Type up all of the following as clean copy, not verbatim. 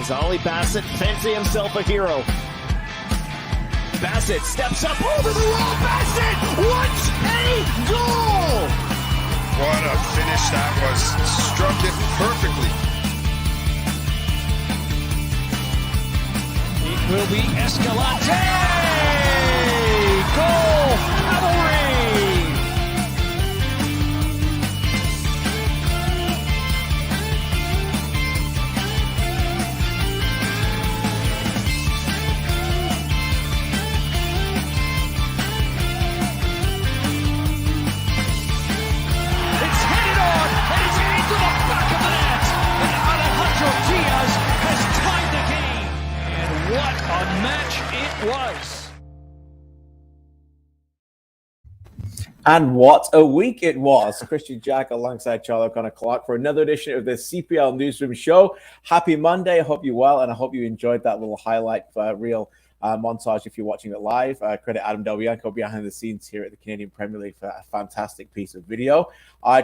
Standings. Ollie Bassett fancy himself a hero. Bassett steps up over the wall. Bassett, what a goal! What a finish that was. Struck it perfectly. It will be Escalante! Goal! Cavalry! It's headed on, and it's into the back of the net, and Alejandro Diaz has tied the game. And what a match it was. And what a week it was. Christian Jack alongside Charlie O'Connor-Clark for another edition of the CPL Newsroom show. Happy Monday. I hope you're well, and I hope you enjoyed that little highlight reel montage if you're watching it live. Credit Adam Del Bianco behind the scenes here at the Canadian Premier League for a fantastic piece of video.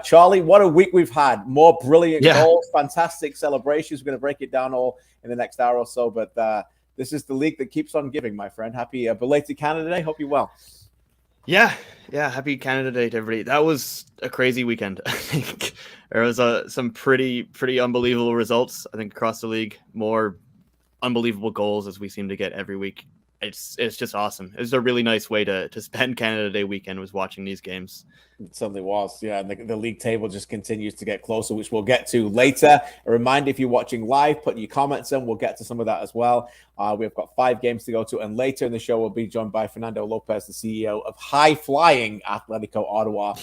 Charlie, what a week we've had. More brilliant goals, fantastic celebrations. We're going to break it down all in the next hour or so, but this is the league that keeps on giving, my friend. Happy belated Canada Day. Hope you're well. Yeah. Happy Canada Day to everybody. That was a crazy weekend. I think there was some pretty unbelievable results. I think across the league, more unbelievable goals as we seem to get every week. It's just awesome. It was a really nice way to spend Canada Day weekend, was watching these games. It certainly was, yeah. And the league table just continues to get closer, which we'll get to later. A reminder, if you're watching live, put your comments in. We'll get to some of that as well. We've got 5 games to go to, and later in the show, we'll be joined by Fernando Lopez, the CEO of high-flying Atletico Ottawa.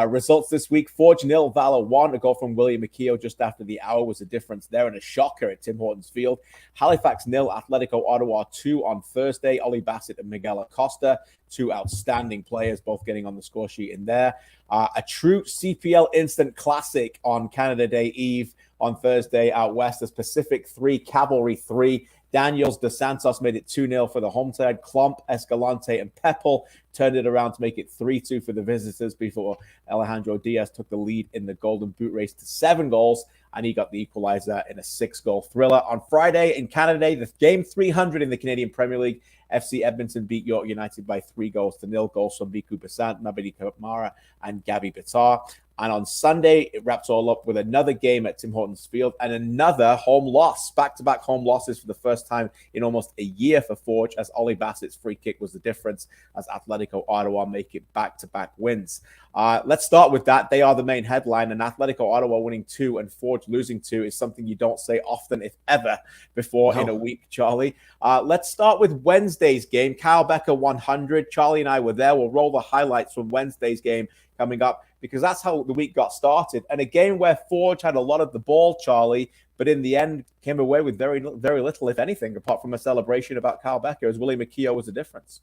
Results this week: Forge 0, Valor 1. A goal from William McKeough just after the hour was the difference there, and a shocker at Tim Hortons Field. Halifax 0, Atletico Ottawa 2 on Thursday. Ollie Bassett and Miguel Acosta, 2 outstanding players, both getting on the score sheet in there. A true CPL instant classic on Canada Day Eve on Thursday out west. As Pacific 3, Cavalry 3. Daniels dos Santos made it 2-0 for the home side. Klomp, Escalante, and Peppel turned it around to make it 3-2 for the visitors before Alejandro Diaz took the lead in the Golden Boot race to 7 goals, and he got the equalizer in a 6-goal thriller. On Friday in Canada Day, the game 300 in the Canadian Premier League, FC Edmonton beat York United by 3-0. Goals from Biku Basant, Mabedi Kamara, and Gabby Bitar. And on Sunday, it wraps all up with another game at Tim Hortons Field and another home loss. Back-to-back home losses for the first time in almost a year for Forge, as Ollie Bassett's free kick was the difference, as Atletico Ottawa make it back-to-back wins. Let's start with that. They are the main headline, and Atletico Ottawa winning 2 and Forge losing 2 is something you don't say often, if ever, before in a week, Charlie. Let's start with Wednesday's game. Kyle Becker 100. Charlie and I were there. We'll roll the highlights from Wednesday's game coming up, because that's how the week got started. And a game where Forge had a lot of the ball, Charlie, but in the end came away with very, very little, if anything, apart from a celebration about Kyle Becker, as Willie McKeough was the difference.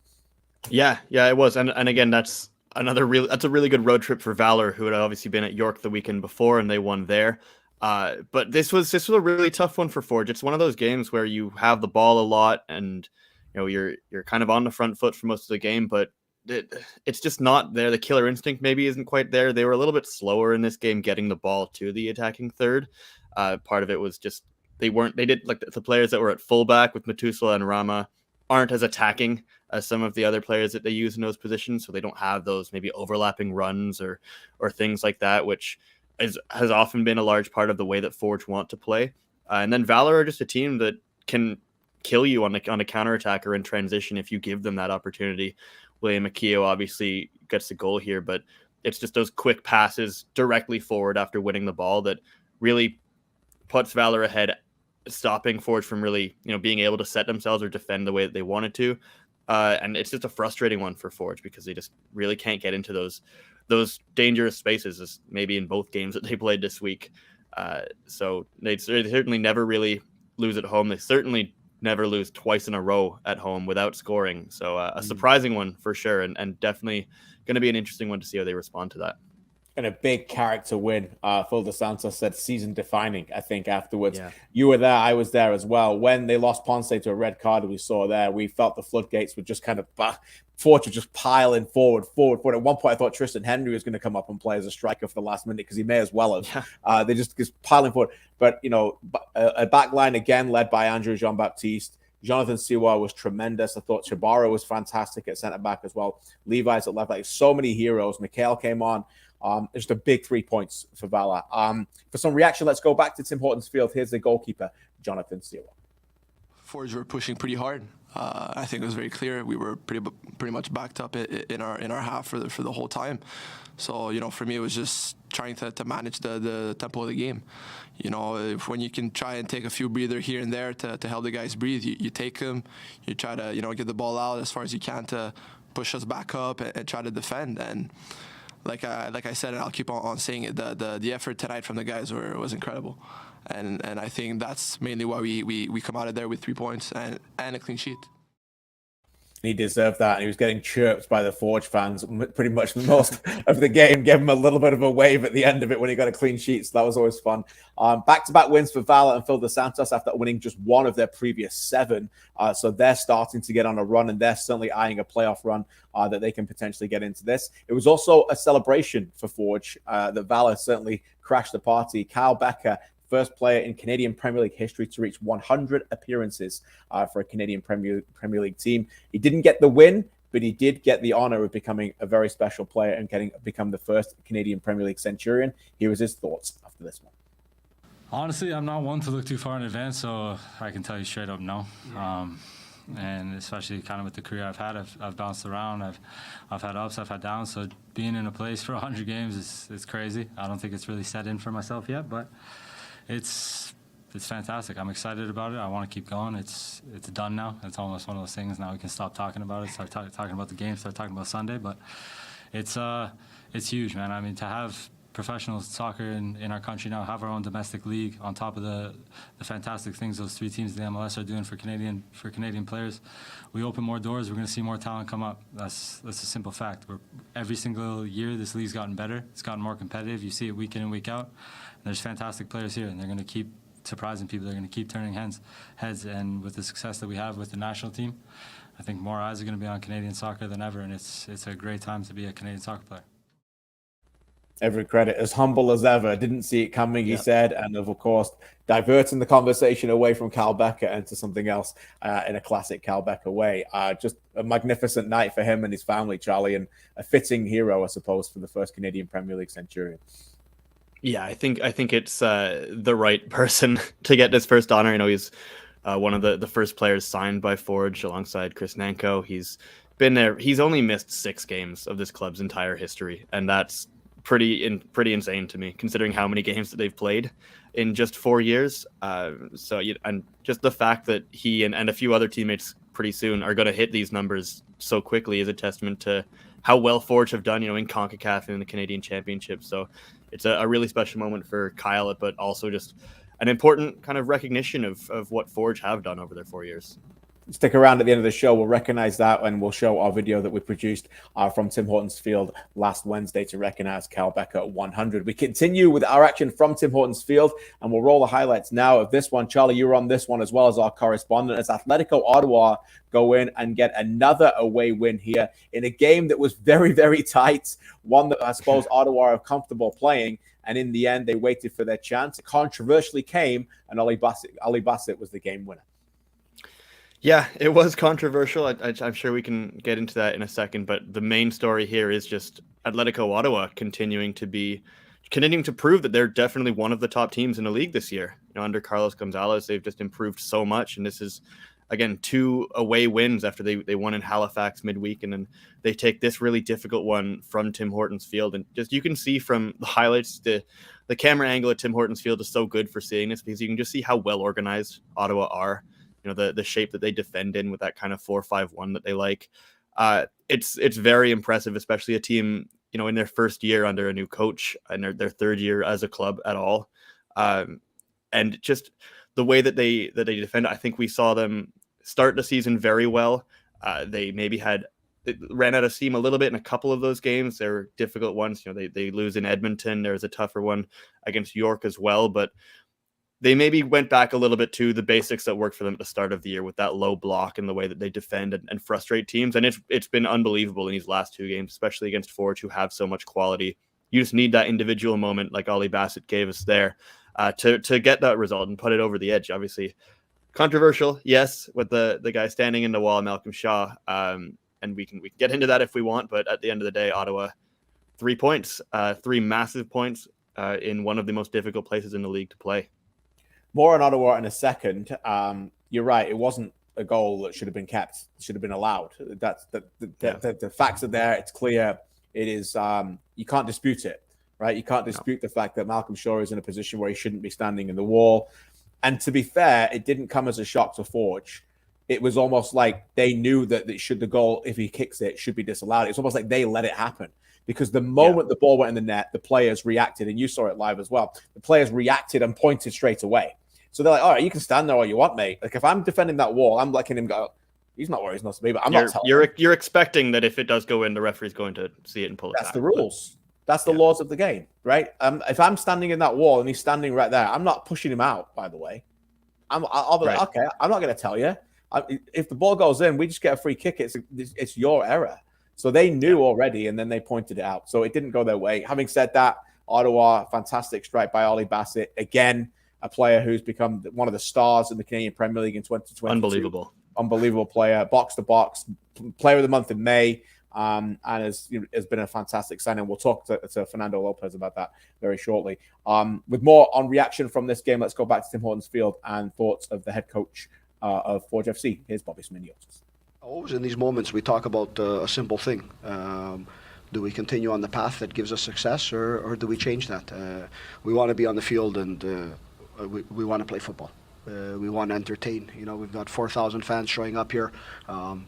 Yeah, it was. And again, that's a really good road trip for Valor, who had obviously been at York the weekend before, and they won there. But this was a really tough one for Forge. It's one of those games where you have the ball a lot, and you're kind of on the front foot for most of the game, but it's just not there. The killer instinct maybe isn't quite there. They were a little bit slower in this game getting the ball to the attacking third. Part of it was just the players that were at fullback with Metusala and Rama aren't as attacking as some of the other players that they use in those positions, so they don't have those maybe overlapping runs or things like that, which has often been a large part of the way that Forge want to play. And then Valor are just a team that can kill you on a counterattack or in transition if you give them that opportunity. William McKeough obviously gets the goal here, but it's just those quick passes directly forward after winning the ball that really puts Valor ahead, stopping Forge from really, being able to set themselves or defend the way that they wanted to. And it's just a frustrating one for Forge, because they just really can't get into those dangerous spaces, as maybe in both games that they played this week. So they certainly never really lose at home. They certainly never lose twice in a row at home without scoring. So a surprising one for sure, and definitely going to be an interesting one to see how they respond to that. And a big character win. Phil DeSantis said season defining, I think, afterwards. Yeah. You were there. I was there as well. When they lost Ponce to a red card, we saw there, we felt the floodgates were just kind of, Forge was just piling forward. At one point, I thought Tristan Henry was going to come up and play as a striker for the last minute because he may as well have. Yeah. They just piling forward. But, a back line again led by Andrew Jean-Baptiste. Jonathan Siwa was tremendous. I thought Chabara was fantastic at centre back as well. Levi's at left back. So many heroes. Mikhail came on. Just a big 3 points for Vala. For some reaction, let's go back to Tim Hortons Field. Here's the goalkeeper, Jonathan Siwa. Forge were pushing pretty hard. I think it was very clear. We were pretty much backed up in our half for the whole time. So for me, it was just trying to manage the tempo of the game. When you can try and take a few breather here and there to help the guys breathe, you take them. You try to get the ball out as far as you can to push us back up and try to defend. And like I said, and I'll keep on saying it, the effort tonight from the guys was incredible. And I think that's mainly why we come out of there with 3 points and a clean sheet. He deserved that, and he was getting chirped by the Forge fans pretty much most of the game. Gave him a little bit of a wave at the end of it when he got a clean sheet, so that was always fun. Back-to-back wins for Vala and Phil DeSantis after winning just one of their previous 7. So they're starting to get on a run, and they're certainly eyeing a playoff run that they can potentially get into this. It was also a celebration for Forge that Vala certainly crashed the party. Kyle Becker, first player in Canadian Premier League history to reach 100 appearances for a Canadian Premier League team. He didn't get the win, but he did get the honor of becoming a very special player and become the first Canadian Premier League centurion. Here was his thoughts after this one. Honestly, I'm not one to look too far in advance, so I can tell you straight up no. And especially kind of with the career I've had, I've bounced around. I've had ups, I've had downs. So being in a place for 100 games is crazy. I don't think it's really set in for myself yet, but it's fantastic. I'm excited about it. I want to keep going. It's done now. It's almost one of those things. Now we can stop talking about it, start talking about the game, start talking about Sunday. But it's huge, man. I mean, to have professional soccer in our country now, have our own domestic league on top of the fantastic things those 3 teams in the MLS are doing for Canadian players. We open more doors. We're going to see more talent come up. That's a simple fact. Every single year this league's gotten better. It's gotten more competitive. You see it week in and week out. And there's fantastic players here, and they're going to keep surprising people. They're going to keep turning heads. And with the success that we have with the national team, I think more eyes are going to be on Canadian soccer than ever, and it's a great time to be a Canadian soccer player. Every credit, as humble as ever. Didn't see it coming, he said, and of course, diverting the conversation away from Cal Becker into something else in a classic Cal Becker way. Just a magnificent night for him and his family, Charlie, and a fitting hero, I suppose, for the first Canadian Premier League centurion. Yeah, I think it's the right person to get this first honor. He's one of the first players signed by Forge alongside Chris Nanko. He's been there. He's only missed 6 games of this club's entire history, and that's pretty insane to me, considering how many games that they've played in just 4 years. And just the fact that he and a few other teammates pretty soon are going to hit these numbers so quickly is a testament to how well Forge have done, in CONCACAF and in the Canadian Championship. So it's a really special moment for Kyle, but also just an important kind of recognition of what Forge have done over their 4 years. Stick around at the end of the show. We'll recognize that, and we'll show our video that we produced from Tim Hortons Field last Wednesday to recognize Kyle Becker at 100. We continue with our action from Tim Hortons Field, and we'll roll the highlights now of this one. Charlie, you were on this one as well as our correspondent, as Atletico Ottawa go in and get another away win here in a game that was very, very tight, one that I suppose Ottawa are comfortable playing. And in the end, they waited for their chance. It controversially came, and Ali Bassett was the game winner. Yeah, it was controversial. I'm sure we can get into that in a second, but the main story here is just Atletico Ottawa continuing to prove that they're definitely one of the top teams in the league this year. Under Carlos Gonzalez, they've just improved so much, and this is, again, 2 away wins after they won in Halifax midweek, and then they take this really difficult one from Tim Hortons Field. And just you can see from the highlights, the camera angle at Tim Hortons Field is so good for seeing this, because you can just see how well organized Ottawa are. The shape that they defend in with that kind of 4-5-1 that they like. It's very impressive, especially a team, in their first year under a new coach and their 3rd year as a club at all. And just the way that they defend, I think we saw them start the season very well. They maybe had ran out of steam a little bit in a couple of those games. They were difficult ones. They lose in Edmonton. There's a tougher one against York as well, but they maybe went back a little bit to the basics that worked for them at the start of the year with that low block and the way that they defend and frustrate teams. And it's been unbelievable in these last 2 games, especially against Forge, who have so much quality. You just need that individual moment like Ollie Bassett gave us there to get that result and put it over the edge. Obviously controversial, yes, with the guy standing in the wall, Malcolm Shaw. And we can get into that if we want, but at the end of the day, Ottawa, 3 points, 3 massive points in one of the most difficult places in the league to play. More on Ottawa in a second. You're right. It wasn't a goal that should have been kept. It should have been allowed. That's the facts are there. It's clear. It is. You can't dispute it, right? You can't dispute the fact that Malcolm Shaw is in a position where he shouldn't be standing in the wall. And to be fair, it didn't come as a shock to Forge. It was almost like they knew that the goal, if he kicks it, should be disallowed. It's almost like they let it happen. Because the moment the ball went in the net, the players reacted, and you saw it live as well. The players reacted and pointed straight away. So they're like, all right, you can stand there all you want, mate. Like, if I'm defending that wall, I'm letting him go. He's not where he's not to be, but I'm not telling him. You're expecting that if it does go in, the referee's going to see it and pull it back. That's the rules. That's the laws of the game, right? If I'm standing in that wall and he's standing right there, I'm not pushing him out, by the way. I'll be like, okay, I'm not going to tell you. If the ball goes in, we just get a free kick. It's your error. So they knew already, and then they pointed it out. So it didn't go their way. Having said that, Ottawa, fantastic strike by Ollie Bassett. Again, a player who's become one of the stars in the Canadian Premier League in 2022. Unbelievable player, box to box, player of the month in May, and has been a fantastic signing. We'll talk to Fernando Lopez about that very shortly. With more on reaction from this game, let's go back to Tim Hortons Field and thoughts of the head coach of Forge FC. Here's Bobby Sminiotis. Always in these moments, we talk about a simple thing. Do we continue on the path that gives us success, or do we change that? We want to be on the field, and we want to play football. We want to entertain. We've got 4,000 fans showing up here,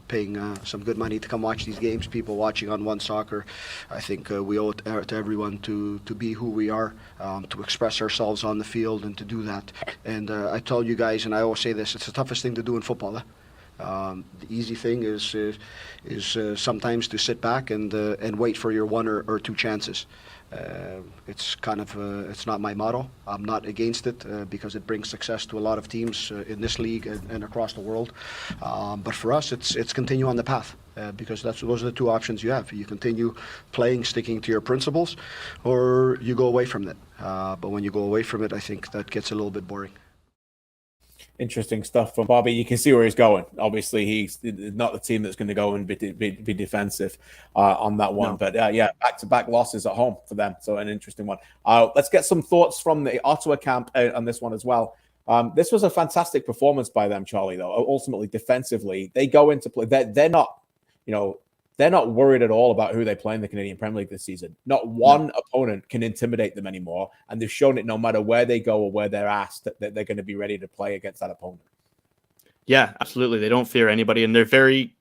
paying some good money to come watch these games. People watching on One Soccer. I think we owe it to everyone to be who we are, to express ourselves on the field, and to do that. And I tell you guys, and I always say this: it's the toughest thing to do in football. The easy thing is sometimes to sit back and wait for your 1 or 2 chances. It's kind of it's not my motto. I'm not against it because it brings success to a lot of teams in this league and across the world. But for us, it's continue on the path because those are the 2 options you have. You continue playing, sticking to your principles, or you go away from it. But when you go away from it, I think that gets a little bit boring. Interesting stuff from Bobby. You can see where he's going. Obviously, he's not the team that's going to go and be defensive on that one. No. But back-to-back losses at home for them. So an interesting one. Let's get some thoughts from the Ottawa camp on this one as well. This was a fantastic performance by them, Charlie, though. Ultimately, defensively, they go into play. They're not worried at all about who they play in the Canadian Premier League this season. Not one opponent can intimidate them anymore, and they've shown it no matter where they go or where they're asked that they're going to be ready to play against that opponent. Yeah, absolutely. They don't fear anybody, and they're very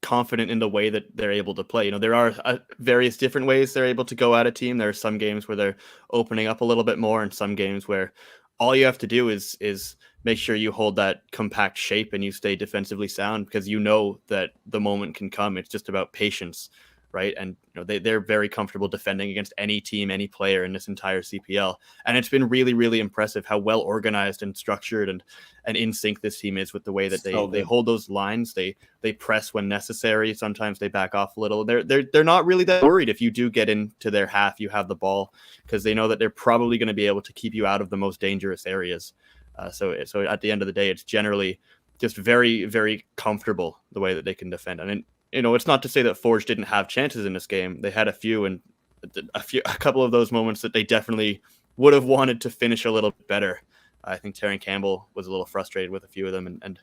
confident in the way that they're able to play. There are various different ways they're able to go at a team. There are some games where they're opening up a little bit more, and some games where all you have to do is make sure you hold that compact shape and you stay defensively sound, because that the moment can come. It's just about patience, right? And they're very comfortable defending against any team, any player in this entire CPL. And it's been really, really impressive how well organized and structured and in sync this team is with the way that they hold those lines. They press when necessary. Sometimes they back off a little. They're not really that worried if you do get into their half, you have the ball, because they know that they're probably going to be able to keep you out of the most dangerous areas. So at the end of the day, it's generally just very, very comfortable the way that they can defend. And it's not to say that Forge didn't have chances in this game. They had a few, and a couple of those moments that they definitely would have wanted to finish a little bit better. I think Terran Campbell was a little frustrated with a few of them, and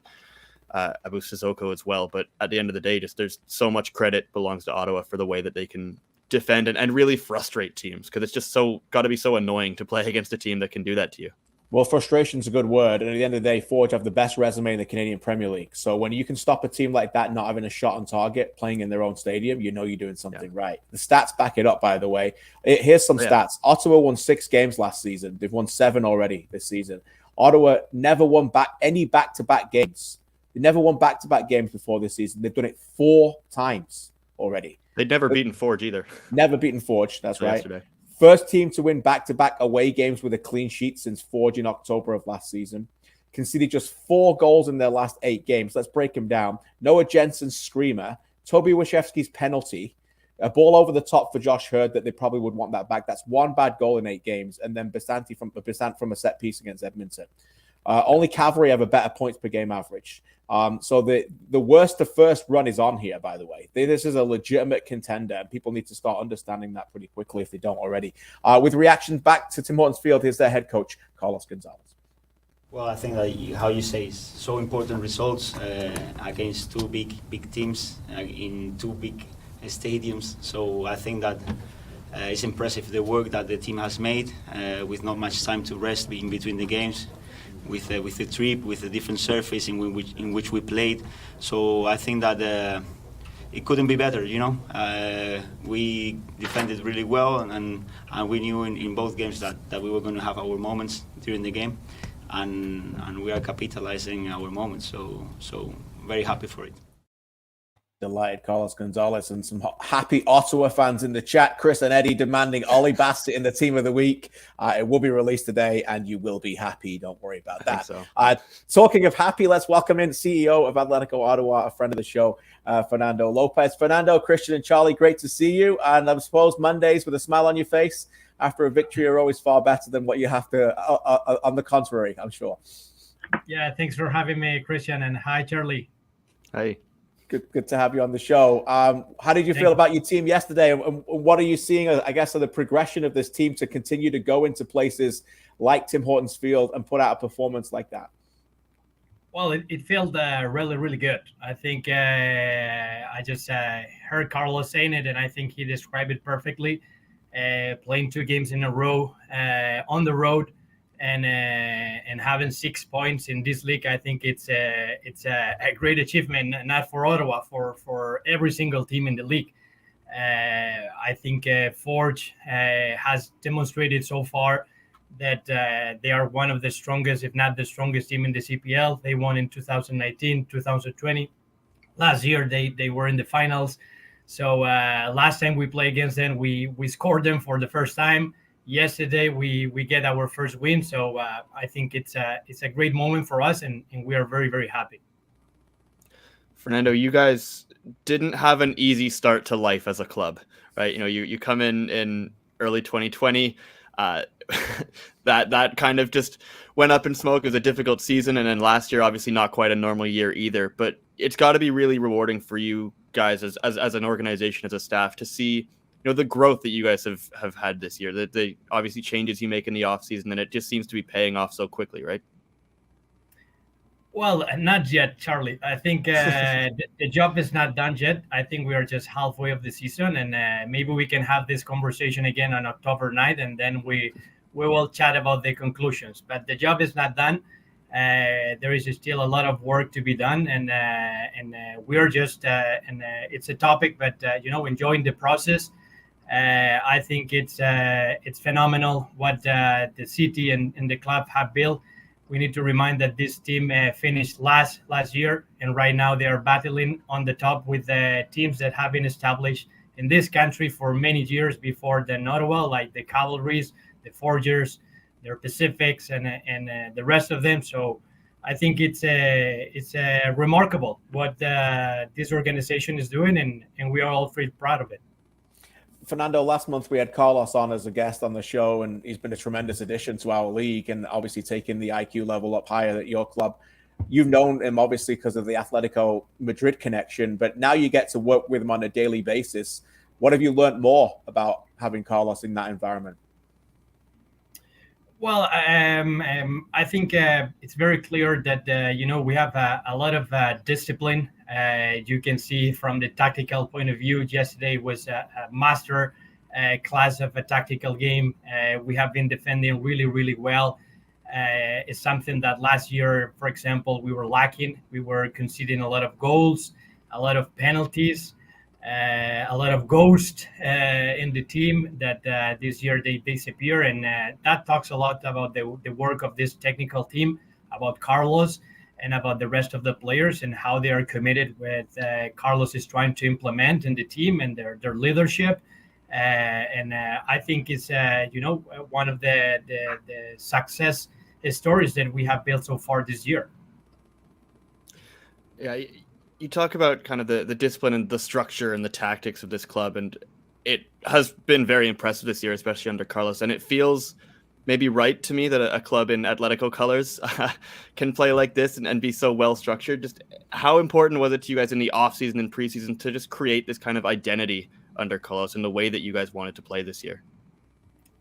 Abu Sissoko as well. But at the end of the day, there's so much credit belongs to Ottawa for the way that they can defend and really frustrate teams, because it's just got to be so annoying to play against a team that can do that to you. Well, frustration's a good word. And at the end of the day, Forge have the best resume in the Canadian Premier League. So when you can stop a team like that not having a shot on target, playing in their own stadium, you're doing something right. The stats back it up, by the way. Here's some stats. Ottawa won 6 games last season. They've won 7 already this season. Ottawa never won any back-to-back games. They never won back-to-back games before this season. They've done it 4 times already. They'd never beaten Forge either. Never beaten Forge, that's right. Yesterday. First team to win back-to-back away games with a clean sheet since Forge in October of last season. Conceded just 4 goals in their last 8 games. Let's break them down. Noah Jensen's screamer, Toby Washewski's penalty, a ball over the top for Josh Hurd that they probably would want that back. That's 1 bad goal in 8 games, and then Basant from a set piece against Edmonton. Only Cavalry have a better points per game average. So the worst to first run is on here, by the way. This is a legitimate contender, and people need to start understanding that pretty quickly if they don't already. With reactions back to Tim Hortons Field, here's their head coach, Carlos Gonzalez. Well, I think that how you say is so important results against 2 big teams in 2 big stadiums. So I think that it's impressive the work that the team has made with not much time to rest in between the games, with the trip, with the different surface in which we played. So I think that it couldn't be better. We defended really well, and we knew in both games that we were going to have our moments during the game. And we are capitalizing our moments, so very happy for it. Delighted, Carlos Gonzalez, and some happy Ottawa fans in the chat. Chris and Eddie demanding Ollie Bassett in the team of the week. It will be released today, and you will be happy. Don't worry about that. So. Talking of happy, let's welcome in CEO of Atletico Ottawa, a friend of the show, Fernando Lopez. Fernando, Christian, and Charlie, great to see you. And I suppose Mondays with a smile on your face after a victory are always far better than what you have to, on the contrary, I'm sure. Yeah, thanks for having me, Christian, and hi, Charlie. Hey. Good to have you on the show. How did you feel about your team yesterday? And what are you seeing, I guess, of the progression of this team to continue to go into places like Tim Hortons Field and put out a performance like that? Well, it felt really, really good. I think I just heard Carlos saying it, and I think he described it perfectly. Playing 2 games in a row on the road and having 6 points in this league, I think it's a great achievement, not for Ottawa, for every single team in the league. I think Forge has demonstrated so far that they are one of the strongest, if not the strongest team in the CPL. They won in 2019, 2020. Last year, they were in the finals. So last time we played against them, we scored them for the first time. Yesterday, we get our first win. So I think it's a great moment for us, and we are very, very happy. Fernando, you guys didn't have an easy start to life as a club, right? You come in early 2020. That kind of just went up in smoke. It was a difficult season, and then last year, obviously not quite a normal year either. But it's got to be really rewarding for you guys as an organization, as a staff, to see the growth that you guys have had this year. The obviously changes you make in the off season, and it just seems to be paying off so quickly, right? Well, not yet, Charlie. I think the job is not done yet. I think we are just halfway of the season, and maybe we can have this conversation again on October 9th, and then we will chat about the conclusions. But the job is not done. There is still a lot of work to be done, and we're just and it's a topic, but enjoying the process. I think it's phenomenal what the city and the club have built. We need to remind that this team finished last year, and right now they are battling on the top with the teams that have been established in this country for many years before the Ottawa, like the Cavalries, the Forgers, the Pacifics, and the rest of them. So I think it's remarkable what this organization is doing, and we are all pretty proud of it. Fernando, last month we had Carlos on as a guest on the show, and he's been a tremendous addition to our league and obviously taking the IQ level up higher at your club. You've known him obviously because of the Atletico Madrid connection, but now you get to work with him on a daily basis. What have you learned more about having Carlos in that environment? Well, I think it's very clear that, we have a lot of discipline. You can see from the tactical point of view, yesterday was a master class of a tactical game. We have been defending really, really well. It's something that last year, for example, we were lacking. We were conceding a lot of goals, a lot of penalties, a lot of ghosts in the team that this year they disappear. And that talks a lot about the work of this technical team, about Carlos. and about the rest of the players and how they are committed with Carlos is trying to implement in the team and their leadership. I think it's one of the success stories that we have built so far this year. Yeah, you talk about kind of the discipline and the structure and the tactics of this club, and it has been very impressive this year, especially under Carlos. And it feels maybe right to me that a club in Atletico colors can play like this and be so well structured. Just how important was it to you guys in the offseason and preseason to just create this kind of identity under Carlos and the way that you guys wanted to play this year?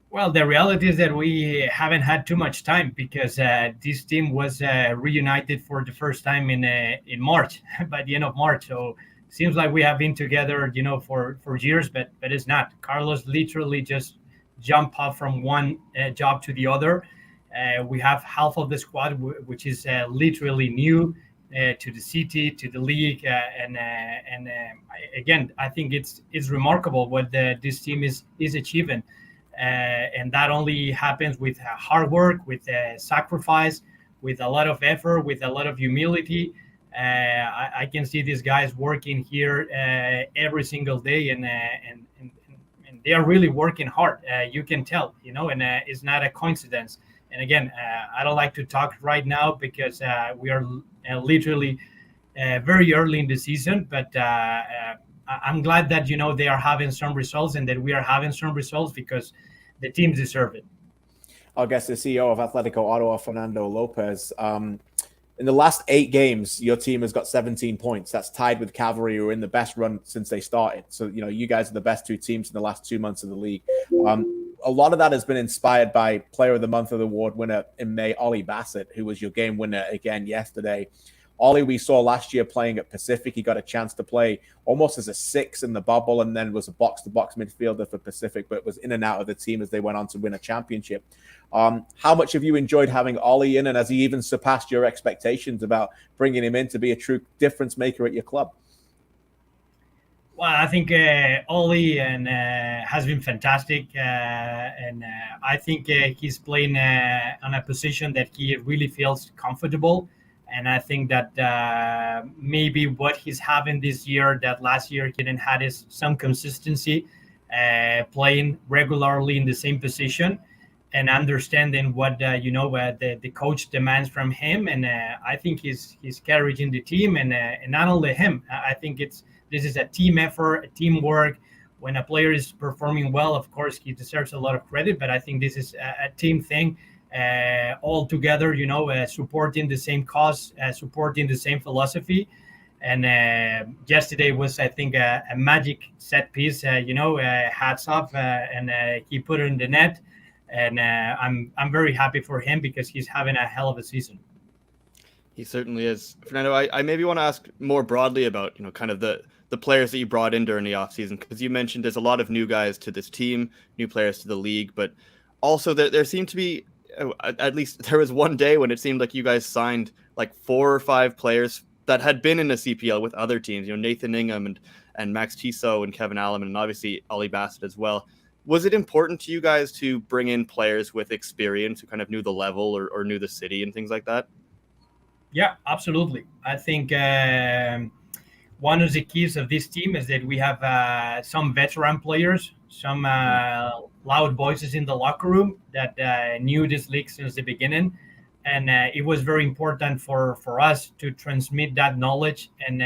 Well, the reality is that we haven't had too much time because this team was reunited for the first time in March, by the end of March. So it seems like we have been together, for years, but it's not. Carlos literally just jumped up from one job to the other. We have half of the squad, which is literally new to the city, to the league, again, I think it's remarkable what this team is achieving. And that only happens with hard work, with sacrifice, with a lot of effort, with a lot of humility. I can see these guys working here every single day, and they are really working hard. You can tell, and it's not a coincidence. And again, I don't like to talk right now because we are literally very early in the season, but I'm glad that they are having some results and that we are having some results because the teams deserve it. I guess the CEO of Atletico Ottawa, Fernando Lopez. In the last 8 games, your team has got 17 points. That's tied with Cavalry, who are in the best run since they started. So, you guys are the best 2 teams in the last 2 months of the league. A lot of that has been inspired by Player of the Month award winner in May, Ollie Bassett, who was your game winner again yesterday. Ollie, we saw last year playing at Pacific. He got a chance to play almost as a 6 in the bubble and then was a box-to-box midfielder for Pacific, but was in and out of the team as they went on to win a championship. How much have you enjoyed having Ollie in, and has he even surpassed your expectations about bringing him in to be a true difference maker at your club? Well, I think Ollie has been fantastic, and I think he's playing on a position that he really feels comfortable. And I think that maybe what he's having this year that last year he didn't have is some consistency, playing regularly in the same position and understanding what the coach demands from him. And I think he's carrying the team, and not only him. I think this is a team effort, a teamwork. When a player is performing well, of course, he deserves a lot of credit, but I think this is a team thing. All together, supporting the same cause, supporting the same philosophy. And yesterday was, I think, a magic set piece. Hats off, and he put it in the net. And I'm very happy for him because he's having a hell of a season. He certainly is. Fernando, I maybe want to ask more broadly about kind of the players that you brought in during the offseason, because you mentioned there's a lot of new guys to this team, new players to the league, but also there seemed to be, at least there was one day when it seemed like you guys signed like 4 or 5 players that had been in the CPL with other teams, Nathan Ingham and Max Tissot and Kevin Alleman, and obviously Ollie Bassett as well. Was it important to you guys to bring in players with experience who kind of knew the level or knew the city and things like that? Yeah, absolutely. I think one of the keys of this team is that we have some veteran players, some loud voices in the locker room that knew this league since the beginning. And it was very important for us to transmit that knowledge. And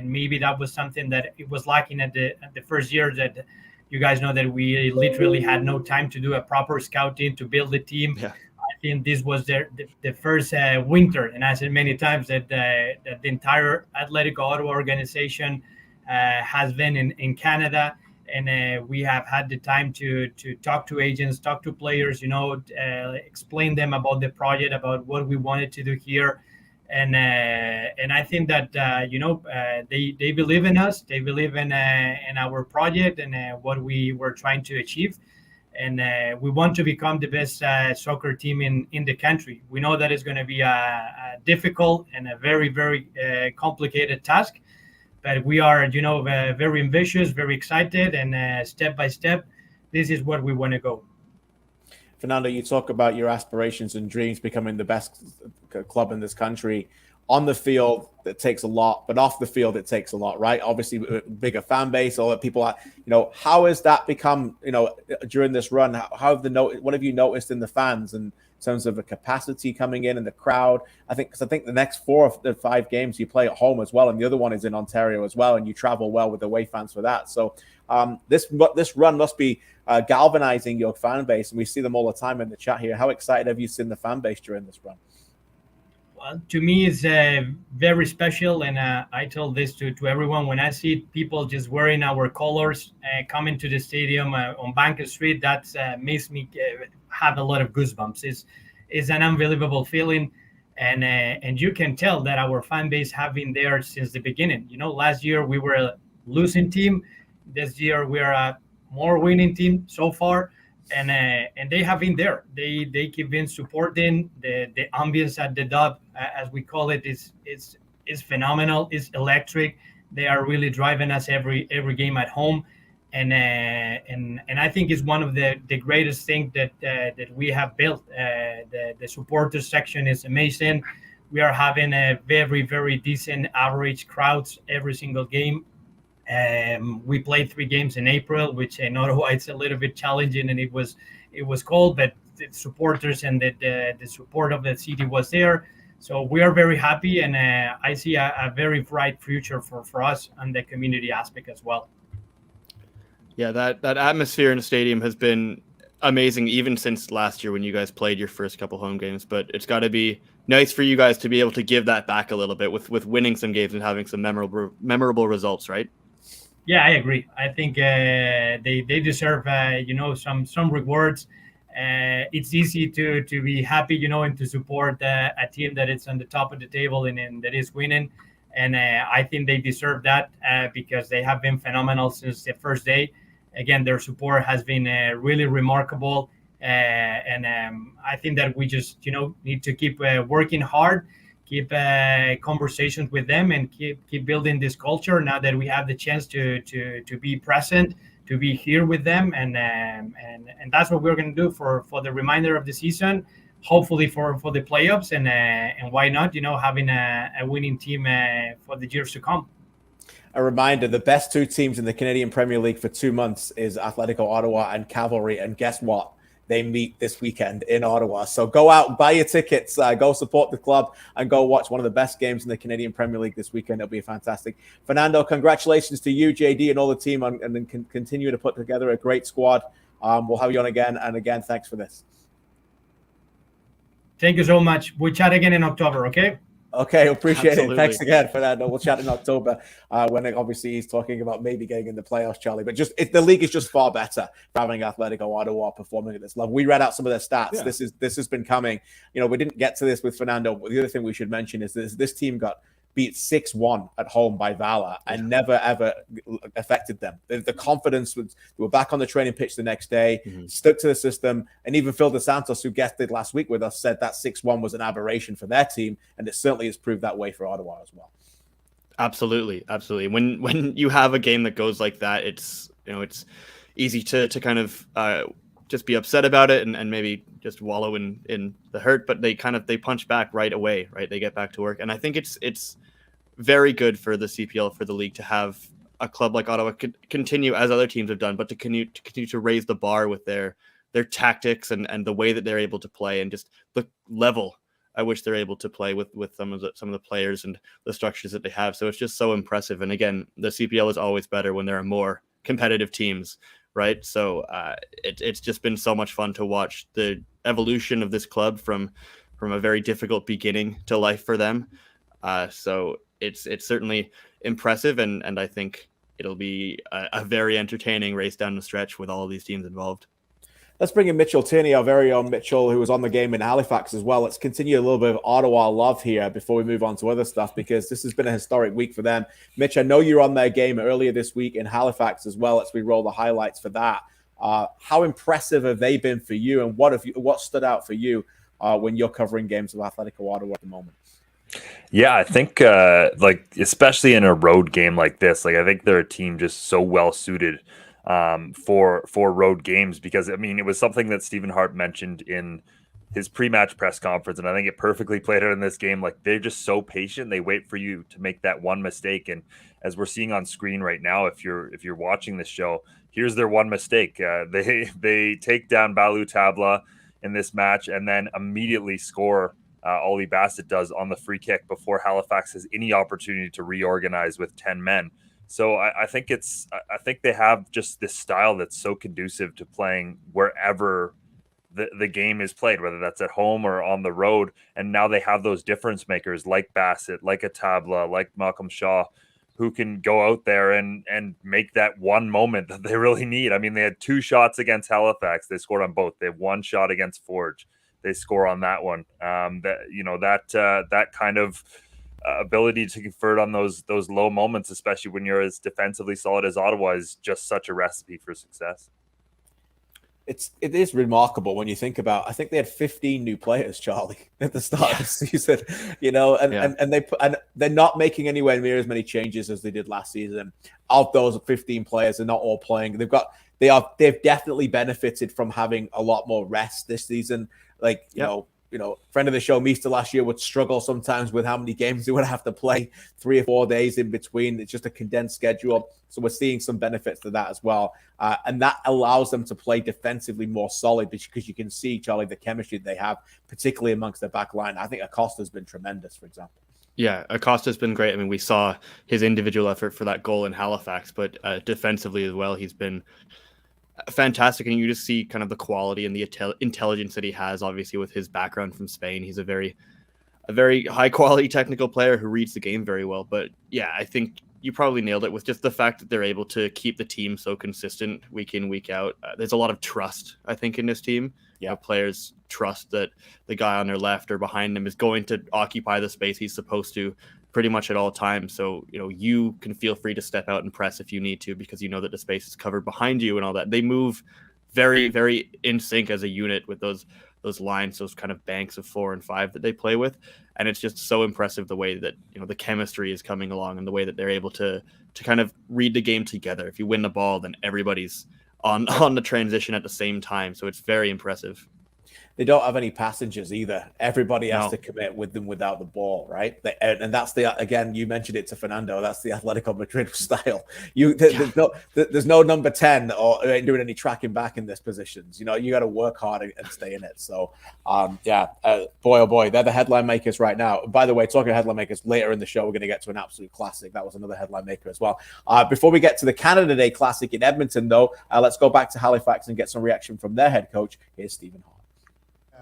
maybe that was something that it was lacking at the first year, that you guys know that we literally had no time to do a proper scouting to build the team. Yeah. I think this was the first winter, and I said many times that the entire Atletico Ottawa organization has been in Canada, and we have had the time to talk to agents, talk to players, explain them about the project, about what we wanted to do here, and I think that they believe in us, they believe in our project and what we were trying to achieve. And we want to become the best soccer team in the country. We know that it's going to be a difficult and a very, very complicated task, but we are, very ambitious, very excited, and step by step, this is where we want to go. Fernando, you talk about your aspirations and dreams becoming the best club in this country. on the field, it takes a lot, but off the field, it takes a lot, right? Obviously, bigger fan base, all that people are, how has that become, during this run? What have you noticed in the fans and in terms of the capacity coming in and the crowd? I think the next 4 of the 5 games you play at home as well, and the other one is in Ontario as well, and you travel well with away fans for that. So this run must be galvanizing your fan base, and we see them all the time in the chat here. How excited have you seen the fan base during this run? Well, to me, it's very special, and I told this to everyone. When I see people just wearing our colors coming to the stadium on Bank Street, that makes me have a lot of goosebumps. It's an unbelievable feeling, and you can tell that our fan base have been there since the beginning. Last year we were a losing team. This year we are a more winning team so far. And they have been there. They keep being supporting. The ambience at the Dub, as we call it, is phenomenal. It's electric. They are really driving us every game at home, and I think it's one of the greatest things that we have built. The supporters section is amazing. We are having a very, very decent average crowds every single game. We played 3 games in April, which in Ottawa it's a little bit challenging, and it was cold, but the supporters and the support of the city was there. So we are very happy, and I see a very bright future for us and the community aspect as well. Yeah, that atmosphere in the stadium has been amazing, even since last year when you guys played your first couple home games. But it's got to be nice for you guys to be able to give that back a little bit with winning some games and having some memorable results, right? Yeah, I agree. I think they deserve some rewards. It's easy to be happy, and to support a team that is on the top of the table and that is winning. And I think they deserve that because they have been phenomenal since the first day. Again, their support has been really remarkable. And I think that we just need to keep working hard, keep conversations with them, and keep building this culture. Now that we have the chance to be present, to be here with them, and that's what we're going to do for the remainder of the season. Hopefully for the playoffs, and why not? Having a winning team for the years to come. A reminder: the best 2 teams in the Canadian Premier League for 2 months is Atletico Ottawa and Cavalry, and guess what? They meet this weekend in Ottawa. So go out, buy your tickets, go support the club, and go watch one of the best games in the Canadian Premier League this weekend. It'll be fantastic. Fernando, congratulations to you, JD, and all the team, and then continue to put together a great squad. We'll have you on again. And again, thanks for this. Thank you so much. We'll chat again in October, okay? Okay, appreciate Absolutely. it. Thanks again for that. We'll chat in October when obviously he's talking about maybe getting in the playoffs, Charlie. But the league is just far better for having Atletico Ottawa performing at this level. We read out some of their stats. Yeah. This has been coming. We didn't get to this with Fernando. The other thing we should mention is this team got beat 6-1 at home by Valor and never, ever affected them. The confidence was, they were back on the training pitch the next day, stuck to the system, and even Phil DeSantos, who guested last week with us, said that 6-1 was an aberration for their team, and it certainly has proved that way for Ottawa as well. Absolutely. When you have a game that goes like that, it's easy to kind of just be upset about it and maybe just wallow in the hurt, but they punch back right away, right? They get back to work. And I think it's very good for the CPL, for the league, to have a club like Ottawa continue, as other teams have done, but to continue to raise the bar with their tactics and the way that they're able to play, and just the level at which they're able to play with some of the players and the structures that they have. So it's just so impressive. And again, the CPL is always better when there are more competitive teams, right? So it's just been so much fun to watch the evolution of this club from a very difficult beginning to life for them. So it's certainly impressive, and I think it'll be a very entertaining race down the stretch with all of these teams involved. Let's bring in Mitchell Tierney, our very own Mitchell, who was on the game in Halifax as well. Let's continue a little bit of Ottawa love here before we move on to other stuff, because this has been a historic week for them. Mitch, I know you're on their game earlier this week in Halifax as well. Let's re-roll the highlights for that. How impressive have they been for you, and what stood out for you when you're covering games of Atletico Ottawa at the moment? Yeah, I think especially in a road game like this, I think they're a team just so well suited for road games, because I mean, it was something that Stephen Hart mentioned in his pre-match press conference, and I think it perfectly played out in this game. Like, they're just so patient. They wait for you to make that one mistake. And as we're seeing on screen right now, if you're watching this show, here's their one mistake. They take down Balu Tabla in this match and then immediately score. Ollie Bassett does on the free kick before Halifax has any opportunity to reorganize with 10 men. So I think they have just this style that's so conducive to playing wherever the game is played, whether that's at home or on the road. And now they have those difference makers like Bassett, like a Tabla, like Malcolm Shaw, who can go out there and make that one moment that they really need. I mean, they had 2 shots against Halifax. They scored on both. They have 1 shot against Forge. They score on that one. That kind of ability to convert on those low moments, especially when you're as defensively solid as Ottawa, is just such a recipe for success. It is remarkable when you think about. I think they had 15 new players, Charlie, at the start of the season. And they're not making anywhere near as many changes as they did last season. Of those 15 players, they're not all playing. They've definitely benefited from having a lot more rest this season. Like, you know, friend of the show, Meester, last year would struggle sometimes with how many games they would have to play 3 or 4 days in between. It's just a condensed schedule. So we're seeing some benefits to that as well. And that allows them to play defensively more solid because you can see, Charlie, the chemistry they have, particularly amongst their back line. I think Acosta's been tremendous, for example. Yeah, Acosta's been great. I mean, we saw his individual effort for that goal in Halifax, but defensively as well, he's been fantastic. And you just see kind of the quality and the intelligence that he has, obviously, with his background from Spain. He's a very high quality technical player who reads the game very well. But yeah, I think you probably nailed it with just the fact that they're able to keep the team so consistent week in, week out. There's a lot of trust, I think, in this team. Yeah, players trust that the guy on their left or behind them is going to occupy the space he's supposed to pretty much at all times. So, you know, you can feel free to step out and press if you need to, because you know that the space is covered behind you and all that. They move very, very in sync as a unit with those lines, those kind of banks of 4 and 5 that they play with. And it's just so impressive the way that, you know, the chemistry is coming along and the way that they're able to kind of read the game together. If you win the ball, then everybody's on the transition at the same time. So it's very impressive. They don't have any passengers either. Everybody has to commit with them without the ball, right? And that's again, you mentioned it to Fernando. That's the Atletico Madrid style. There's no number 10 or doing any tracking back in this positions. You know, you got to work hard and stay in it. So, boy, oh boy, they're the headline makers right now. By the way, talking of headline makers, later in the show, we're going to get to an absolute classic. That was another headline maker as well. Before we get to the Canada Day Classic in Edmonton, though, let's go back to Halifax and get some reaction from their head coach. Here's Stephen Hart.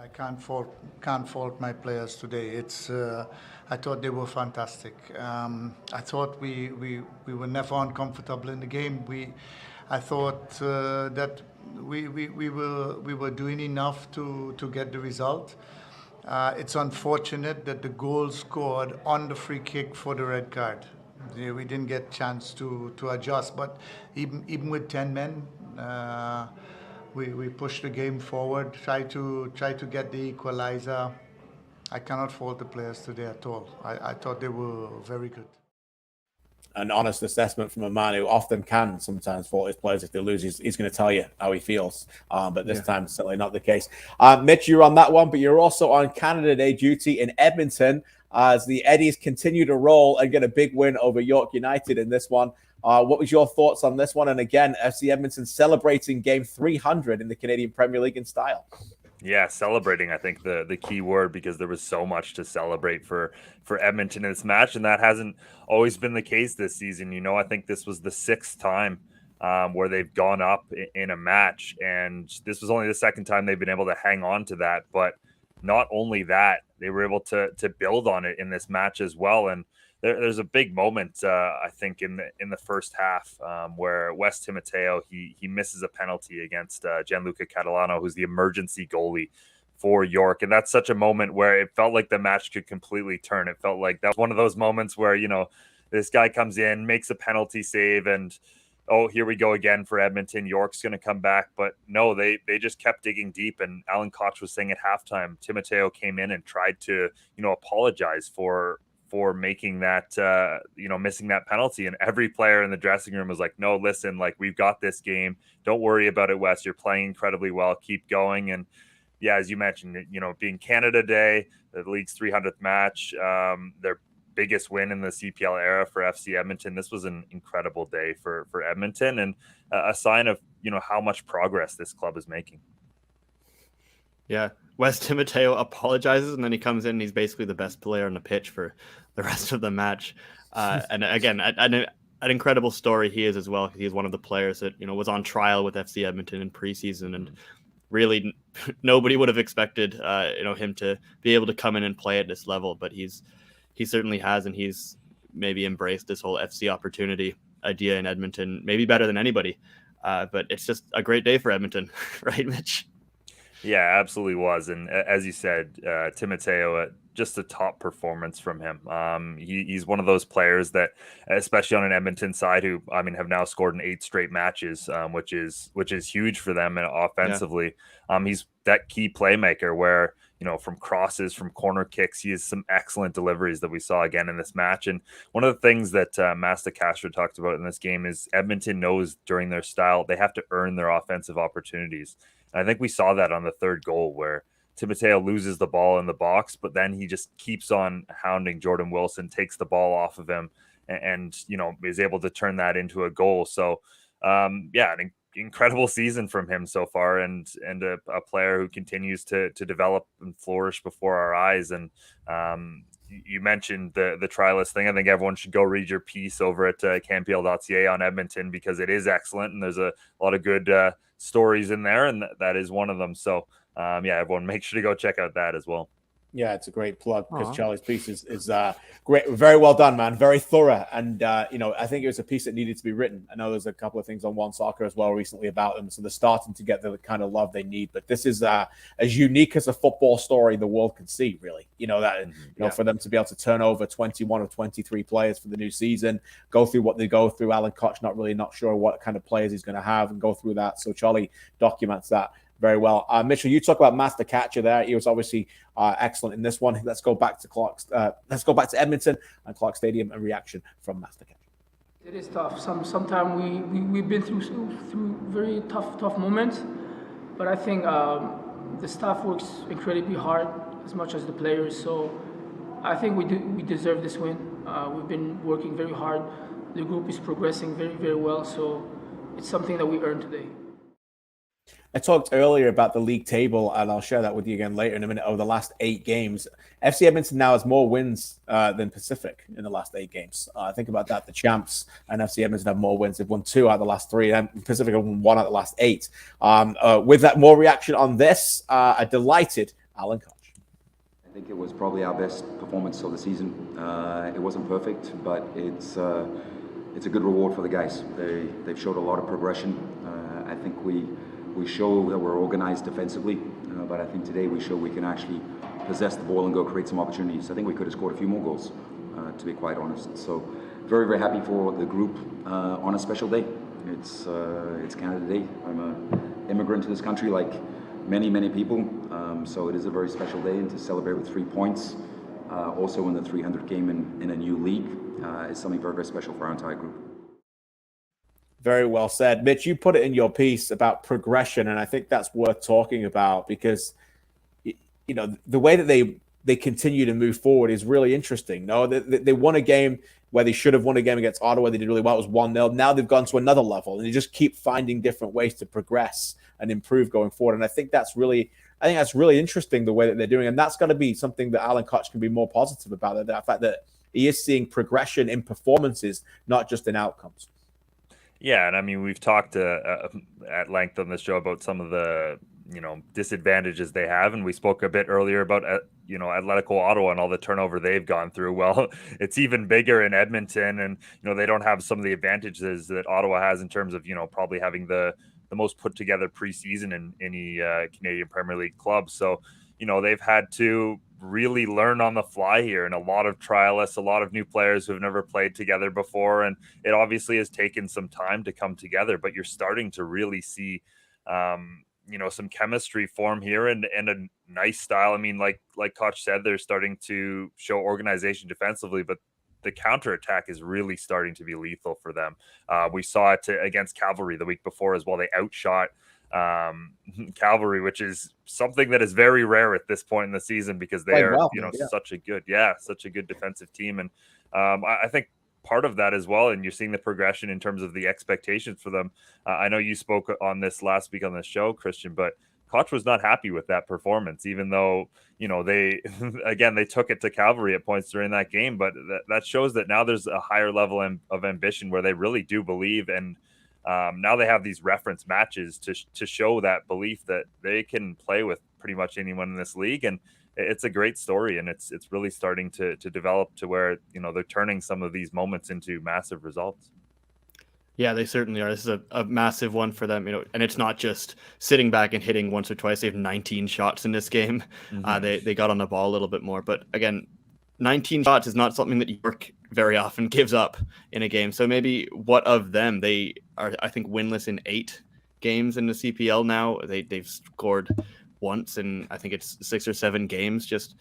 I can't fault my players today. I thought they were fantastic. I thought we were never uncomfortable in the game. I thought that we were doing enough to get the result. It's unfortunate that the goal scored on the free kick for the red card. We didn't get a chance to adjust, but even with 10 men. We pushed the game forward, try to get the equalizer. I cannot fault the players today at all. I thought they were very good. An honest assessment from a man who often can sometimes fault his players if they lose. He's going to tell you how he feels, but this time certainly not the case. Mitch, you're on that one, but you're also on Canada Day duty in Edmonton as the Eddies continue to roll and get a big win over York United in this one. What was your thoughts on this one? And again, FC Edmonton celebrating game 300 in the Canadian Premier League in style. Yeah, celebrating, I think the key word, because there was so much to celebrate for Edmonton in this match, and that hasn't always been the case this season. You know, I think this was the 6th time where they've gone up in a match, and this was only the 2nd time they've been able to hang on to that. But not only that, they were able to build on it in this match as well. And there's a big moment, I think, in the first half where Wes Timoteo, he misses a penalty against Gianluca Catalano, who's the emergency goalie for York. And that's such a moment where it felt like the match could completely turn. It felt like that was one of those moments where, you know, this guy comes in, makes a penalty save, and oh, here we go again for Edmonton. York's going to come back. But no, they just kept digging deep. And Alan Koch was saying at halftime, Timoteo came in and tried to, you know, apologize for making that, missing that penalty. And every player in the dressing room was like, no, listen, like, we've got this game. Don't worry about it, Wes. You're playing incredibly well. Keep going. And yeah, as you mentioned, being Canada Day, the league's 300th match, their biggest win in the CPL era for FC Edmonton. This was an incredible day for Edmonton, and a sign of how much progress this club is making. Yeah, Wes Timoteo apologizes, and then he comes in and he's basically the best player on the pitch for the rest of the match. And again, an incredible story he is as well, because he's one of the players that was on trial with FC Edmonton in preseason, and really nobody would have expected him to be able to come in and play at this level, but he certainly has, and he's maybe embraced this whole FC opportunity idea in Edmonton maybe better than anybody. But it's just a great day for Edmonton, right, Mitch? Yeah, absolutely was. And as you said, Timoteo, just a top performance from him. He's one of those players that, especially on an Edmonton side, who have now scored in 8 straight matches, which is huge for them offensively. Yeah. He's that key playmaker where from crosses, from corner kicks, he has some excellent deliveries that we saw again in this match. And one of the things that Master Castro talked about in this game is Edmonton knows during their style they have to earn their offensive opportunities. And I think we saw that on the third goal where Timoteo loses the ball in the box, but then he just keeps on hounding Jordan Wilson, takes the ball off of him, and is able to turn that into a goal. So, an incredible season from him so far, and a player who continues to develop and flourish before our eyes. And you mentioned the trialist thing. I think everyone should go read your piece over at CanPL.ca on Edmonton, because it is excellent, and there's a lot of good stories in there, and that is one of them. So everyone make sure to go check out that as well. Yeah, it's a great plug, because Charlie's piece is great. Very well done, man. Very thorough. And, I think it was a piece that needed to be written. I know there's a couple of things on One Soccer as well recently about them. So they're starting to get the kind of love they need. But this is as unique as a football story the world can see, really. For them to be able to turn over 21 or 23 players for the new season, go through what they go through. Alan Koch not sure what kind of players he's going to have, and go through that. So Charlie documents that very well. Mitchell, you talk about Master Catcher there. He was obviously excellent in this one. Let's go back to Edmonton and Clark Stadium and reaction from Master Catcher. It is tough. Sometimes we've been through very tough moments, but I think the staff works incredibly hard as much as the players. So I think we deserve this win. We've been working very hard. The group is progressing very, very well. So it's something that we earned today. I talked earlier about the league table, and I'll share that with you again later in a minute. Over the last 8 games, FC Edmonton now has more wins than Pacific in the last 8 games. Think about that. The champs and FC Edmonton have more wins. They've won 2 out of the last 3, and Pacific have won 1 out of the last 8. With that, more reaction on this. A delighted Alan Koch. I think it was probably our best performance of the season. It wasn't perfect, but it's a good reward for the guys. They've showed a lot of progression. I think we show that we're organized defensively, but I think today we show we can actually possess the ball and go create some opportunities. I think we could have scored a few more goals, to be quite honest. So very, very happy for the group on a special day. It's Canada Day. I'm an immigrant to this country like many people. So it is a very special day, and to celebrate with 3 points, also in the 300th game in a new league, is something very, very special for our entire group. Very well said. Mitch, you put it in your piece about progression, and I think that's worth talking about, because the way that they continue to move forward is really interesting. No, they won a game where they should have won a game against Ottawa. They did really well. It was 1-0. Now they've gone to another level, and they just keep finding different ways to progress and improve going forward. And I think that's really interesting, the way that they're doing. And that's got to be something that Alan Koch can be more positive about, the fact that he is seeing progression in performances, not just in outcomes. Yeah, and we've talked at length on this show about some of the disadvantages they have, and we spoke a bit earlier about Atletico Ottawa and all the turnover they've gone through. Well, it's even bigger in Edmonton, and they don't have some of the advantages that Ottawa has in terms of probably having the most put together preseason in any Canadian Premier League club. So they've had to really learn on the fly here, and a lot of trialists, a lot of new players who have never played together before, and it obviously has taken some time to come together, but you're starting to really see some chemistry form here, and a nice style. Like Koch said, they're starting to show organization defensively, but the counterattack is really starting to be lethal for them. We saw it against Cavalry the week before as well. They outshot Cavalry, which is something that is very rare at this point in the season because they are, such a good defensive team. And I think part of that as well, and you're seeing the progression in terms of the expectations for them. I know you spoke on this last week on the show, Christian, but Koch was not happy with that performance, even though, they, again, they took it to Cavalry at points during that game, but that shows that now there's a higher level of ambition where they really do believe. And now they have these reference matches to show that belief that they can play with pretty much anyone in this league. And it's a great story, and it's really starting to develop to where, they're turning some of these moments into massive results. Yeah, they certainly are. This is a massive one for them, and it's not just sitting back and hitting once or twice. They have 19 shots in this game. They got on the ball a little bit more, but again, 19 shots is not something that York very often gives up in a game. So maybe what of them? They are, I think, winless in 8 games in the CPL now. They've scored once in, I think it's 6 or 7 games. Just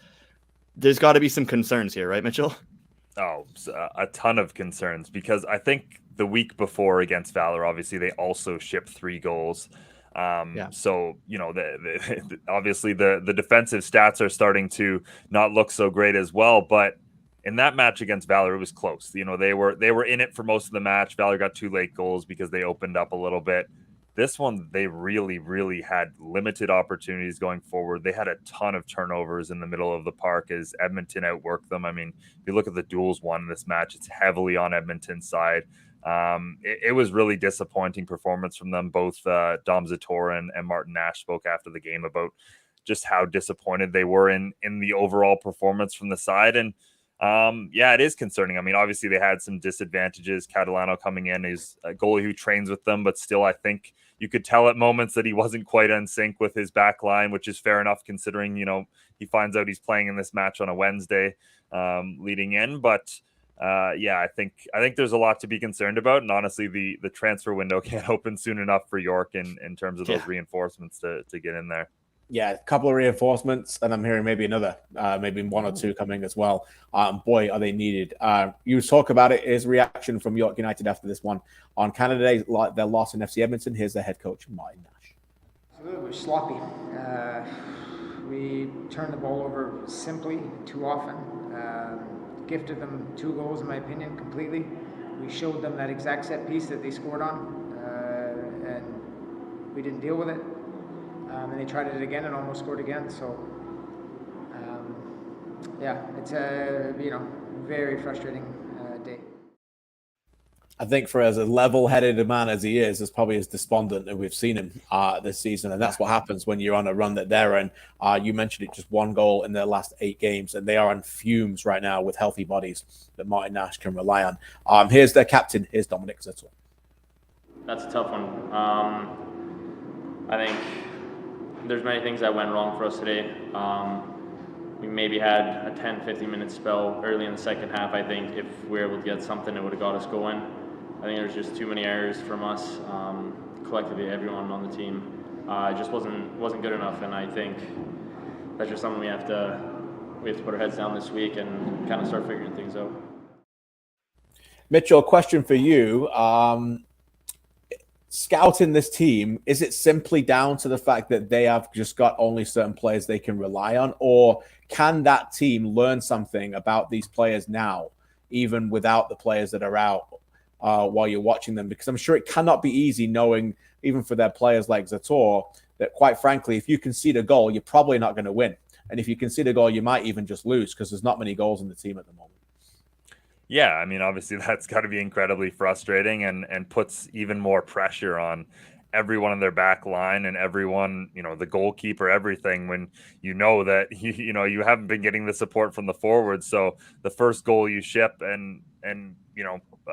there's got to be some concerns here, right, Mitchell? Oh, a ton of concerns, because I think the week before against Valor, obviously they also shipped 3 goals. So, obviously the defensive stats are starting to not look so great as well. But in that match against Valor, it was close. They were in it for most of the match. Valor got 2 late goals because they opened up a little bit. This one, they really, really had limited opportunities going forward. They had a ton of turnovers in the middle of the park as Edmonton outworked them. I mean, if you look at the duels won in this match, it's heavily on Edmonton's side. It was really disappointing performance from them. Both Dom Zator and Martin Nash spoke after the game about just how disappointed they were in the overall performance from the side. And it is concerning. I mean, obviously they had some disadvantages. Catalano coming in is a goalie who trains with them, but still, I think you could tell at moments that he wasn't quite in sync with his back line, which is fair enough considering, he finds out he's playing in this match on a Wednesday leading in. But I think there's a lot to be concerned about. And honestly, the transfer window can't open soon enough for York in terms of those reinforcements to get in there. Yeah, a couple of reinforcements, and I'm hearing maybe another, maybe 1 or 2 coming as well. Boy, are they needed. You talk about it. His reaction from York United after this one on Canada Day, their loss in FC Edmonton. Here's their head coach, Martin Nash. We're sloppy. We turn the ball over simply too often. Gifted them 2 goals, in my opinion, completely. We showed them that exact set piece that they scored on, and we didn't deal with it. And they tried it again and almost scored again. So, it's a very frustrating day. I think for as a level-headed man as he is probably as despondent as we've seen him this season. And that's what happens when you're on a run that they're in. You mentioned it, just 1 goal in their last 8 games, and they are on fumes right now with healthy bodies that Martin Nash can rely on. Here's their captain. Here's Dominic Zittel. That's a tough one. I think there's many things that went wrong for us today. We maybe had a 10-15 minute spell early in the second half. I think if we were able to get something, it would have got us going. I think there's just too many errors from us, collectively, everyone on the team. It just wasn't good enough, and I think that's just something we have to put our heads down this week and kind of start figuring things out. Mitchell, a question for you. Scouting this team, is it simply down to the fact that they have just got only certain players they can rely on, or can that team learn something about these players now, even without the players that are out while you're watching them? Because I'm sure it cannot be easy knowing, even for their players like Zator, that quite frankly, if you concede a goal, you're probably not going to win. And if you concede a goal, you might even just lose because there's not many goals in the team at the moment. Yeah, I mean, obviously that's got to be incredibly frustrating and puts even more pressure on everyone in their back line and everyone, the goalkeeper, everything, when that you haven't been getting the support from the forwards. So the first goal you ship and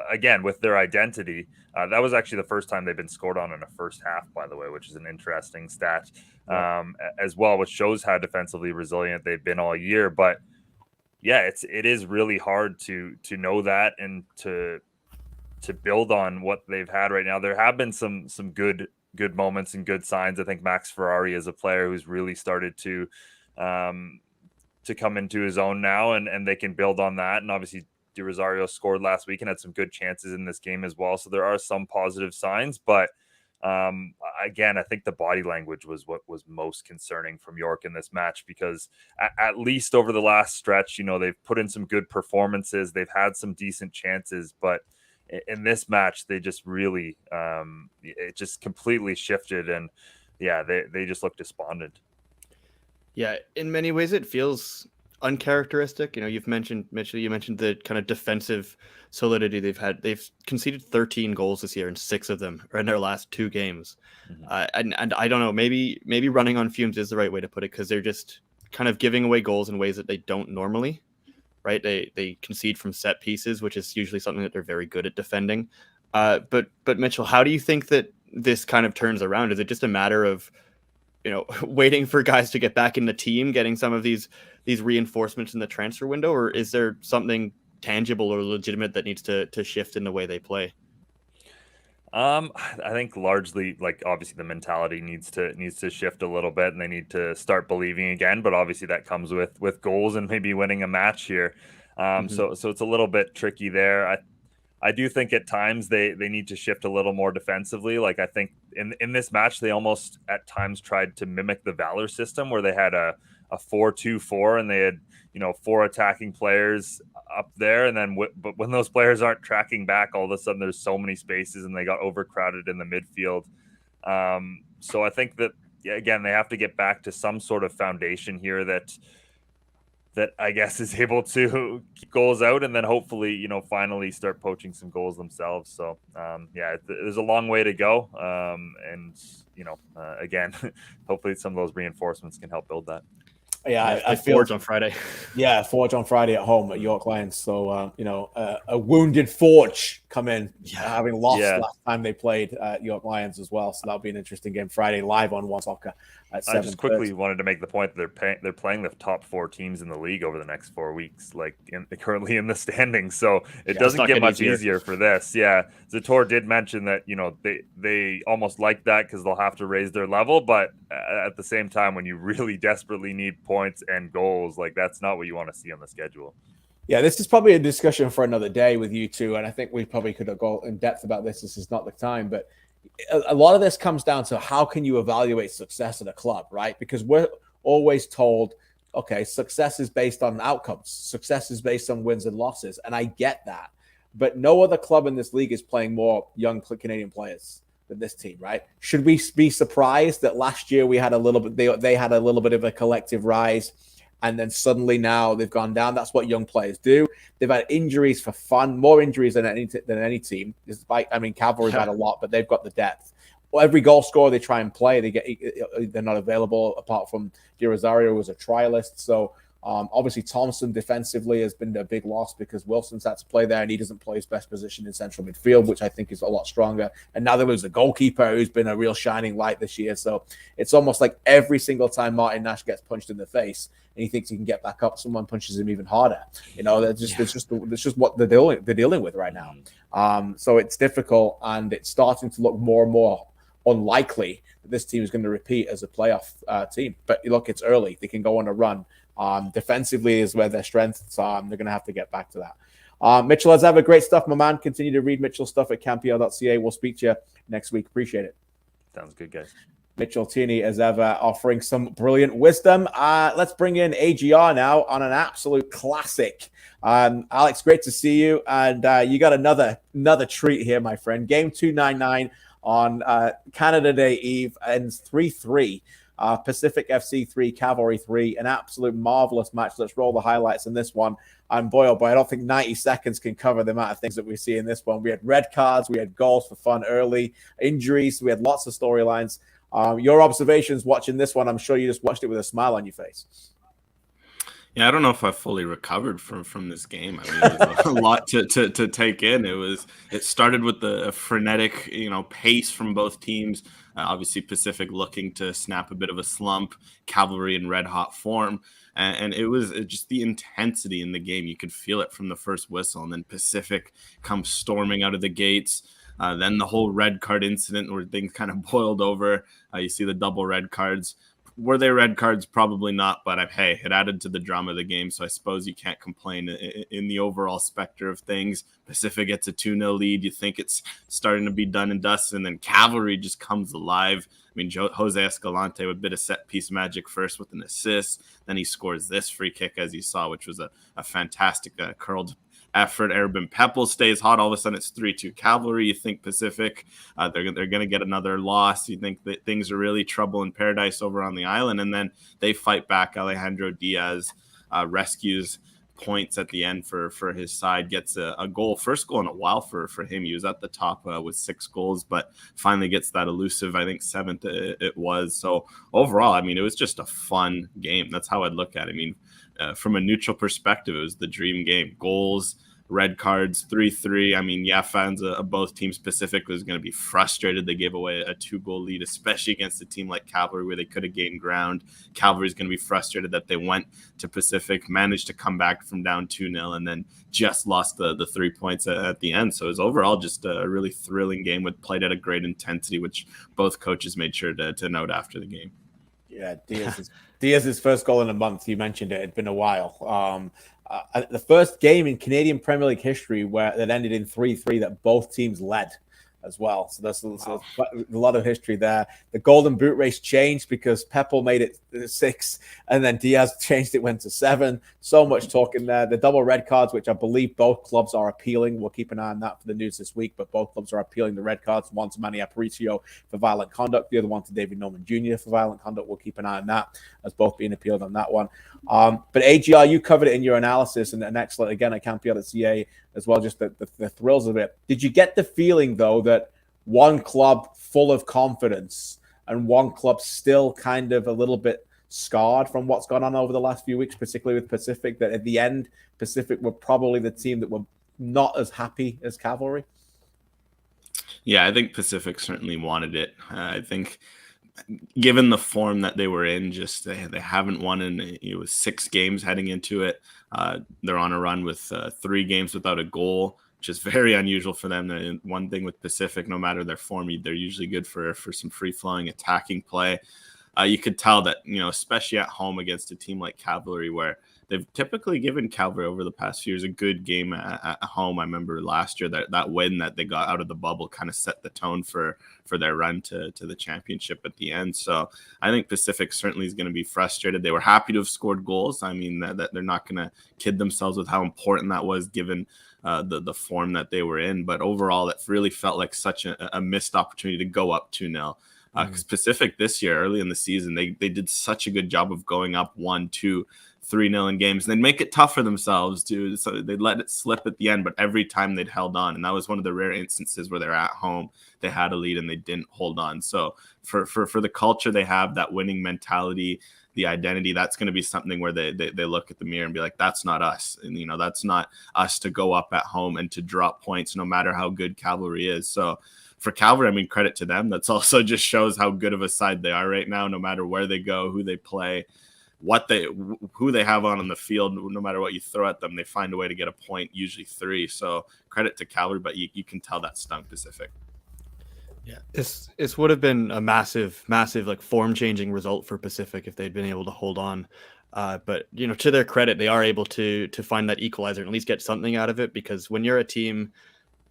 again, with their identity, that was actually the first time they've been scored on in a first half, by the way, which is an interesting stat as well, which shows how defensively resilient they've been all year. But yeah, it is really hard to know that and to build on what they've had right now. There have been some good moments and good signs. I think Max Ferrari is a player who's really started to come into his own now, and they can build on that. And obviously, De Rosario scored last week and had some good chances in this game as well. So there are some positive signs, but Again, I think the body language was what was most concerning from York in this match, because at least over the last stretch, they've put in some good performances. They've had some decent chances, but in this match, they just really, it just completely shifted. And yeah, they just looked despondent. Yeah, in many ways, it feels uncharacteristic. You mentioned the kind of defensive solidity they've had. They've conceded 13 goals this year, and 6 of them are in their last 2 games. And I don't know, maybe running on fumes is the right way to put it, because they're just kind of giving away goals in ways that they don't normally. Right? They concede from set pieces, which is usually something that they're very good at defending. But Mitchell, how do you think that this kind of turns around? Is it just a matter of waiting for guys to get back in the team, getting some of these reinforcements in the transfer window, or is there something tangible or legitimate that needs to shift in the way they play? I think largely, obviously the mentality needs to shift a little bit, and they need to start believing again. But obviously that comes with goals and maybe winning a match here. So it's a little bit tricky there. I do think at times they need to shift a little more defensively. I think in this match, they almost at times tried to mimic the Valor system, where they had a 4-2-4, and they had 4 attacking players up there, and then but when those players aren't tracking back, all of a sudden there's so many spaces, and they got overcrowded in the midfield. So I think that again, they have to get back to some sort of foundation here that I guess is able to keep goals out, and then hopefully, finally start poaching some goals themselves. So, there's a long way to go. And, again, hopefully some of those reinforcements can help build that. Yeah, I feel Forge on Friday. Yeah, Forge on Friday at home at York Lions. So, a wounded Forge come in, having lost last time they played at York Lions as well. So that'll be an interesting game Friday live on One Soccer at 7:30. I just quickly wanted to make the point that they're playing the top 4 teams in the league over the next 4 weeks, currently in the standings. So it doesn't get much easier for this. Yeah, Zator did mention that they almost like that because they'll have to raise their level, but at the same time, when you really desperately need points and goals, that's not what you want to see on the schedule. Yeah, this is probably a discussion for another day with you two, and I think we probably could have gone in depth about this. This is not the time, but a lot of this comes down to how can you evaluate success at a club, right? Because we're always told, okay, success is based on outcomes. Success is based on wins and losses, and I get that. But no other club in this league is playing more young Canadian players than this team, right? Should we be surprised that last year we had a little bit, they had a little bit of a collective rise, and then suddenly now they've gone down? That's what young players do. They've had injuries for fun, more injuries than any team. Despite, Cavalry had a lot, but they've got the depth. Well, every goal scorer they try and play, they're not available, apart from Di Rosario, who was a trialist. So obviously Thompson defensively has been a big loss because Wilson's had to play there, and he doesn't play his best position in central midfield, which I think is a lot stronger. And now there was a goalkeeper who's been a real shining light this year. So it's almost like every single time Martin Nash gets punched in the face and he thinks he can get back up, someone punches him even harder. It's just what they're dealing with right now. So it's difficult, and it's starting to look more and more unlikely that this team is going to repeat as a playoff team. But look, it's early. They can go on a run. Defensively is where their strengths are. They're going to have to get back to that. Mitchell, as ever, great stuff, my man. Continue to read Mitchell's stuff at CanPL.ca. We'll speak to you next week. Appreciate it. Sounds good, guys. Mitchell Tierney, as ever, offering some brilliant wisdom. Let's bring in AGR now on an absolute classic. Alex, great to see you. And you got another treat here, my friend. Game 299 on Canada Day Eve ends 3-3. Pacific FC 3, Cavalry 3, an absolute marvelous match. Let's roll the highlights in this one. And boy, oh boy, I don't think 90 seconds can cover the amount of things that we see in this one. We had red cards, we had goals for fun early, injuries, we had lots of storylines. Your observations watching this one, I'm sure you just watched it with a smile on your face. Yeah, I don't know if I fully recovered from this game. I mean, it was a lot to take in. It started with the frenetic, pace from both teams. Obviously, Pacific looking to snap a bit of a slump, Cavalry in red hot form, and it was just the intensity in the game. You could feel it from the first whistle, and then Pacific comes storming out of the gates. Then the whole red card incident where things kind of boiled over. You see the double red cards. were they red cards? Probably not, but hey, it added to the drama of the game, so I suppose you can't complain in the overall specter of things. Pacific gets a 2-0 lead. You think it's starting to be done and dusted, and then Cavalry just comes alive. I mean, Jose Escalante with a bit of set-piece magic first with an assist. Then he scores this free kick, as you saw, which was a fantastic curled effort. Erben Peppel stays hot. All of a sudden, it's 3-2 Cavalry. You think Pacific, they're going to get another loss. You think that things are really trouble in paradise over on the island. And then they fight back. Alejandro Diaz rescues points at the end for his side, gets a goal. First goal in a while for him. He was at the top with 6 goals, but finally gets that elusive, I think, 7th it was. So overall, I mean, it was just a fun game. That's how I'd look at it. I mean, from a neutral perspective, it was the dream game. Goals, red cards, 3-3. I mean, fans of both teams, Pacific was going to be frustrated. They gave away a 2-goal lead, especially against a team like Cavalry where they could have gained ground. Cavalry is going to be frustrated that they went to Pacific, managed to come back from down 2-0, and then just lost the 3 points at the end. So it was overall just a really thrilling game with played at a great intensity, which both coaches made sure to note after the game. Yeah, Diaz's first goal in a month. You mentioned it. It'd been a while. The first game in Canadian Premier League history where that ended in 3-3 that both teams led as well. So there's a lot of history there. The Golden Boot race changed because Peppel made it 6, and then Diaz changed it, went to 7. So much talking there. The double red cards, which I believe both clubs are appealing. We'll keep an eye on that for the news this week, but both clubs are appealing the red cards. One to Manny Aparicio for violent conduct, the other one to David Norman Jr. for violent conduct. We'll keep an eye on that as both being appealed on that one. But AGR, you covered it in your analysis, and excellent again at CanPL.ca as well, just the thrills of it. Did you get the feeling, though, that one club full of confidence and one club still kind of a little bit scarred from what's gone on over the last few weeks, particularly with Pacific, that at the end, Pacific were probably the team that were not as happy as Cavalry? Yeah, I think Pacific certainly wanted it. I think given the form that they were in, just they haven't won in 6 games heading into it. They're on a run with 3 games without a goal, which is very unusual for them. One thing with Pacific, no matter their form, they're usually good for some free-flowing attacking play. You could tell that, especially at home against a team like Cavalry, where they've typically given Cavalry over the past few years a good game at home. I remember last year that win that they got out of the bubble kind of set the tone for their run to the championship at the end. So I think Pacific certainly is going to be frustrated. They were happy to have scored goals. I mean, that they're not going to kid themselves with how important that was given the form that they were in. But overall, that really felt like such a missed opportunity to go up 2-0. Because Pacific this year, early in the season, they did such a good job of going up 1-2, 3-0 in games, and they'd make it tough for themselves too. So they'd let it slip at the end, but every time they'd held on, and that was one of the rare instances where they're at home, they had a lead and they didn't hold on. So for the culture they have, that winning mentality, the identity, that's going to be something where they look at the mirror and be like, that's not us. And, that's not us to go up at home and to drop points, no matter how good Cavalry is. So for Cavalry, I mean, credit to them. That's also just shows how good of a side they are right now, no matter where they go, who they play, who they have on the field. No matter what you throw at them, they find a way to get a point, usually 3. So credit to Cavalry, but you can tell that stung Pacific. Yeah, this would have been a massive like form-changing result for Pacific if they'd been able to hold on. But to their credit, they are able to find that equalizer and at least get something out of it, because when you're a team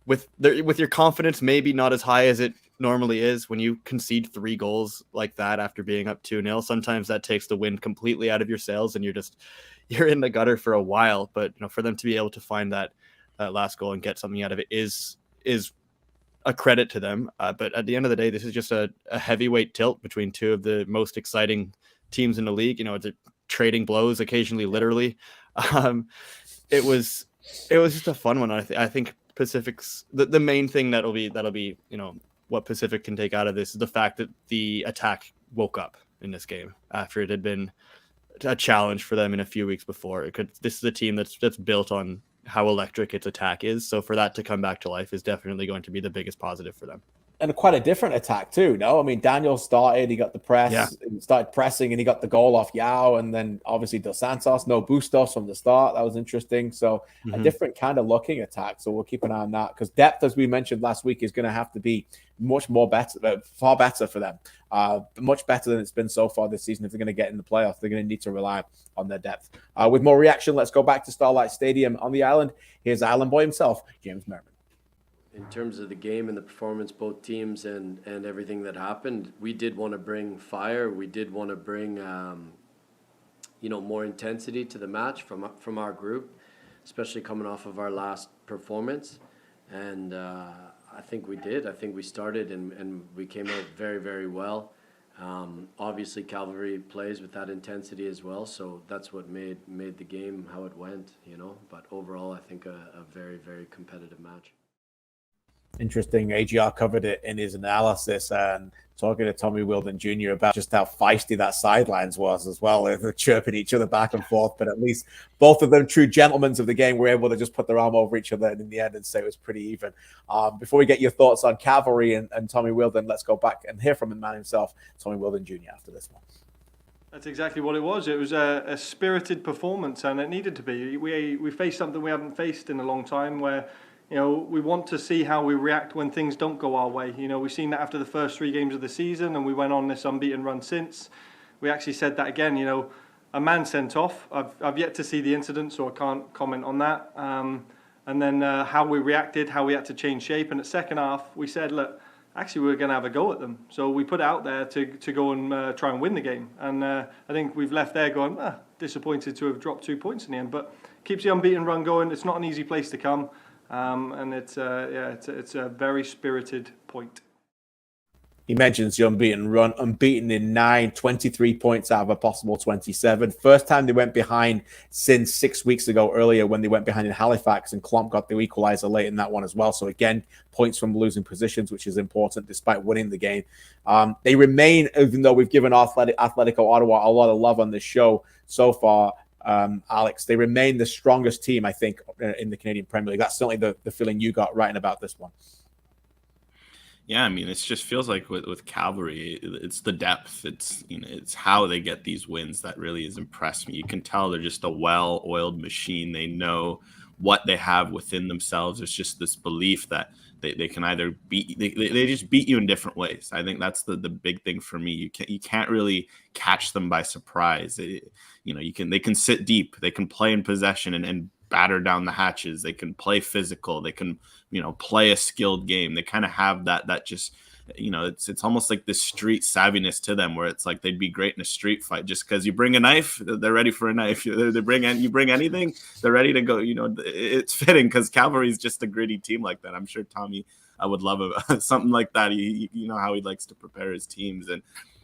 with your confidence maybe not as high as it normally is, when you concede 3 goals like that after being up 2-0, sometimes that takes the wind completely out of your sails and you're in the gutter for a while. But for them to be able to find that last goal and get something out of it is a credit to them. But at the end of the day, this is just a heavyweight tilt between 2 of the most exciting teams in the league. It's trading blows, occasionally literally. It was just a fun one. I think Pacific's the main thing that'll be what Pacific can take out of this is the fact that the attack woke up in this game after it had been a challenge for them in a few weeks before. This is a team that's built on how electric its attack is. So for that to come back to life is definitely going to be the biggest positive for them. and quite a different attack too. No, I mean Daniel started, he got the press, he started pressing, and he got the goal off Yao, and then obviously Dos Santos, no Bustos from the start. That was interesting. So a different kind of looking attack. So we'll keep an eye on that because depth, as we mentioned last week, is going to have to be much more better, far better for them. Much better than it's been so far this season. If they're going to get in the playoffs, they're going to need to rely on their depth. With more reaction, let's go back to Starlight Stadium on the island. Here's Island Boy himself, James Merriman. In terms of the game and the performance, both teams and everything that happened, we did want to bring fire. We did want to bring, more intensity to the match from our group, especially coming off of our last performance. And I think we did. I think we started and we came out very, very well. Obviously, Cavalry plays with that intensity as well, so that's what made the game how it went, But overall, I think a very, very competitive match. Interesting. AGR covered it in his analysis and talking to Tommy Wilden Jr. about just how feisty that sidelines was as well. They're chirping each other back and forth, but at least both of them, true gentlemen of the game, were able to just put their arm over each other and in the end and say it was pretty even. Before we get your thoughts on Cavalry and Tommy Wilden, let's go back and hear from the man himself, Tommy Wilden Jr. after this one. That's exactly what it was. It was a spirited performance, and it needed to be. We faced something we haven't faced in a long time where we want to see how we react when things don't go our way. We've seen that after the first 3 games of the season, and we went on this unbeaten run since. We actually said that again, a man sent off. I've yet to see the incident, so I can't comment on that. And then how we reacted, how we had to change shape. And at second half, we said, look, actually we're going to have a go at them. So we put it out there to go and try and win the game. And I think we've left there going, disappointed to have dropped 2 points in the end. But keeps the unbeaten run going. It's not an easy place to come. And it's a very spirited point. He mentions the unbeaten run, unbeaten in 9, 23 points out of a possible 27. First time they went behind since 6 weeks ago earlier when they went behind in Halifax, and Klomp got the equalizer late in that one as well. So again, points from losing positions, which is important despite winning the game. They remain, even though we've given Atletico Ottawa a lot of love on this show so far, Alex, they remain the strongest team, I think, in the Canadian Premier League. That's certainly the feeling you got writing about this one. Yeah, I mean, it just feels like with Cavalry, it's the depth. It's how they get these wins that really has impressed me. You can tell they're just a well-oiled machine. They know what they have within themselves. It's just this belief that they can either beat. They just beat you in different ways. I think that's the big thing for me. You can't really catch them by surprise. They can sit deep. They can play in possession and batter down the hatches. They can play physical. They can play a skilled game. They kind of have that just, it's almost like this street savviness to them where it's like they'd be great in a street fight. Just because you bring a knife, they're ready for a knife. You bring anything, they're ready to go. It's fitting because Cavalry is just a gritty team like that. I'm sure Tommy, I would love something like that. You know how he likes to prepare his teams, and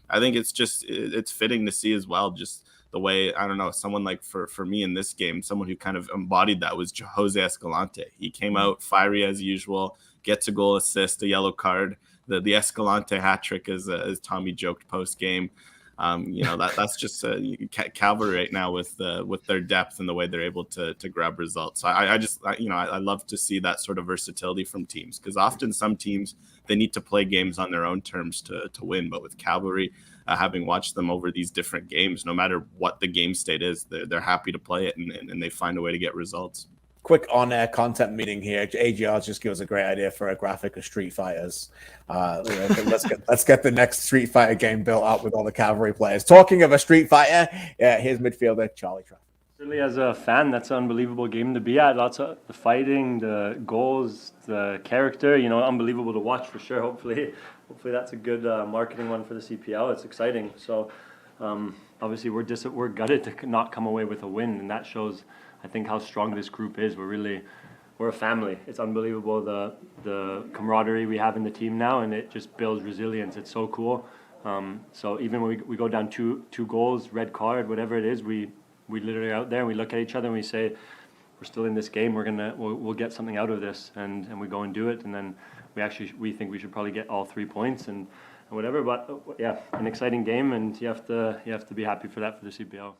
I think it's fitting to see as well. Just the way, I don't know, someone like for me in this game, someone who kind of embodied that was Jose Escalante. He came out fiery as usual, gets a goal, assist, a yellow card. The Escalante hat trick, as Tommy joked post game. That's just Cavalry right now with their depth and the way they're able to grab results. I love to see that sort of versatility from teams, because often some teams, they need to play games on their own terms to win. But with Cavalry, having watched them over these different games, no matter what the game state is, they're happy to play it and they find a way to get results. Quick on-air content meeting here. AGR just gives a great idea for a graphic of Street Fighters. Let's get the next Street Fighter game built up with all the Cavalry players. Talking of a Street Fighter, here's midfielder Charlie Trapp. Really, as a fan, that's an unbelievable game to be at. Lots of the fighting, the goals, the character. Unbelievable to watch for sure. Hopefully that's a good marketing one for the CPL. It's exciting. So obviously we're gutted to not come away with a win, and that shows, I think, how strong this group is. We're a family. It's unbelievable the camaraderie we have in the team now, and it just builds resilience. It's so cool. So even when we go down two goals, red card, whatever it is, we literally out there and we look at each other and we say, we're still in this game. We'll get something out of this, and we go and do it. And then we think we should probably get all 3 points and whatever. But yeah, an exciting game, and you have to be happy for that for the CPL.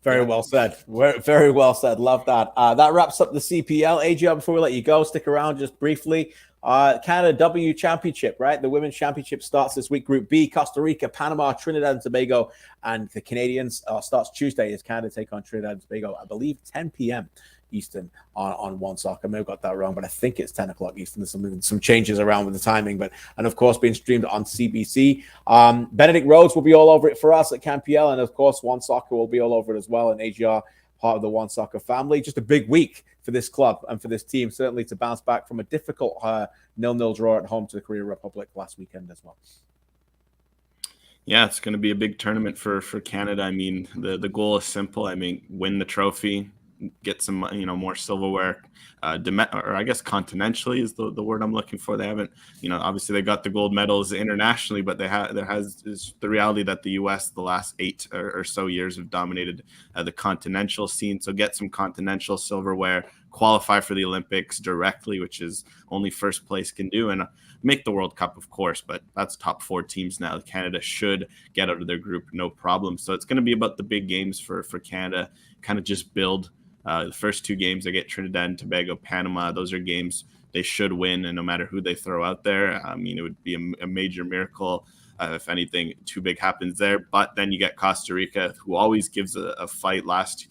Very well said. Very well said. Love that. That wraps up the CPL. AGR, before we let you go, stick around just briefly. Canada W Championship, right? The Women's Championship starts this week. Group B, Costa Rica, Panama, Trinidad and Tobago, and the Canadians starts Tuesday as Canada take on Trinidad and Tobago, I believe 10 p.m. Eastern on One Soccer. I may have got that wrong, but I think it's 10 o'clock Eastern. There's some changes around with the timing, and of course being streamed on CBC. Benedict Rhodes will be all over it for us at CanPL, and of course One Soccer will be all over it as well, and AGR, part of the One Soccer family. Just a big week for this club and for this team, certainly to bounce back from a difficult 0-0 draw at home to the Korea Republic last weekend as well. Yeah, it's going to be a big tournament for Canada. I mean, the goal is simple. I mean, win the trophy, get some more silverware, or I guess continentally is the word I'm looking for. They haven't, obviously they got the gold medals internationally, but is the reality that the U.S. the last 8 or so years have dominated the continental scene. So get some continental silverware, qualify for the Olympics directly, which is only first place can do, and make the World Cup, of course, but that's top 4 teams now. Canada should get out of their group, no problem. So it's going to be about the big games for Canada, kind of just build. The first 2 games, they get Trinidad and Tobago, Panama. Those are games they should win, and no matter who they throw out there, I mean, it would be a major miracle if anything too big happens there. But then you get Costa Rica, who always gives a fight. Last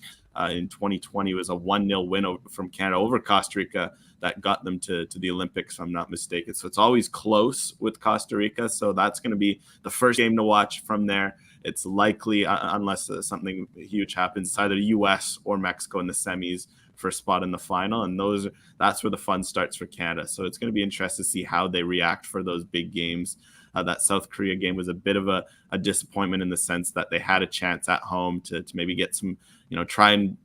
in 2020 was a 1-0 win from Canada over Costa Rica that got them to the Olympics, if I'm not mistaken. So it's always close with Costa Rica. So that's going to be the first game to watch from there. It's likely, unless something huge happens, it's either U.S. or Mexico in the semis for a spot in the final. And that's where the fun starts for Canada. So it's going to be interesting to see how they react for those big games. That South Korea game was a bit of a disappointment in the sense that they had a chance at home to maybe get some, try and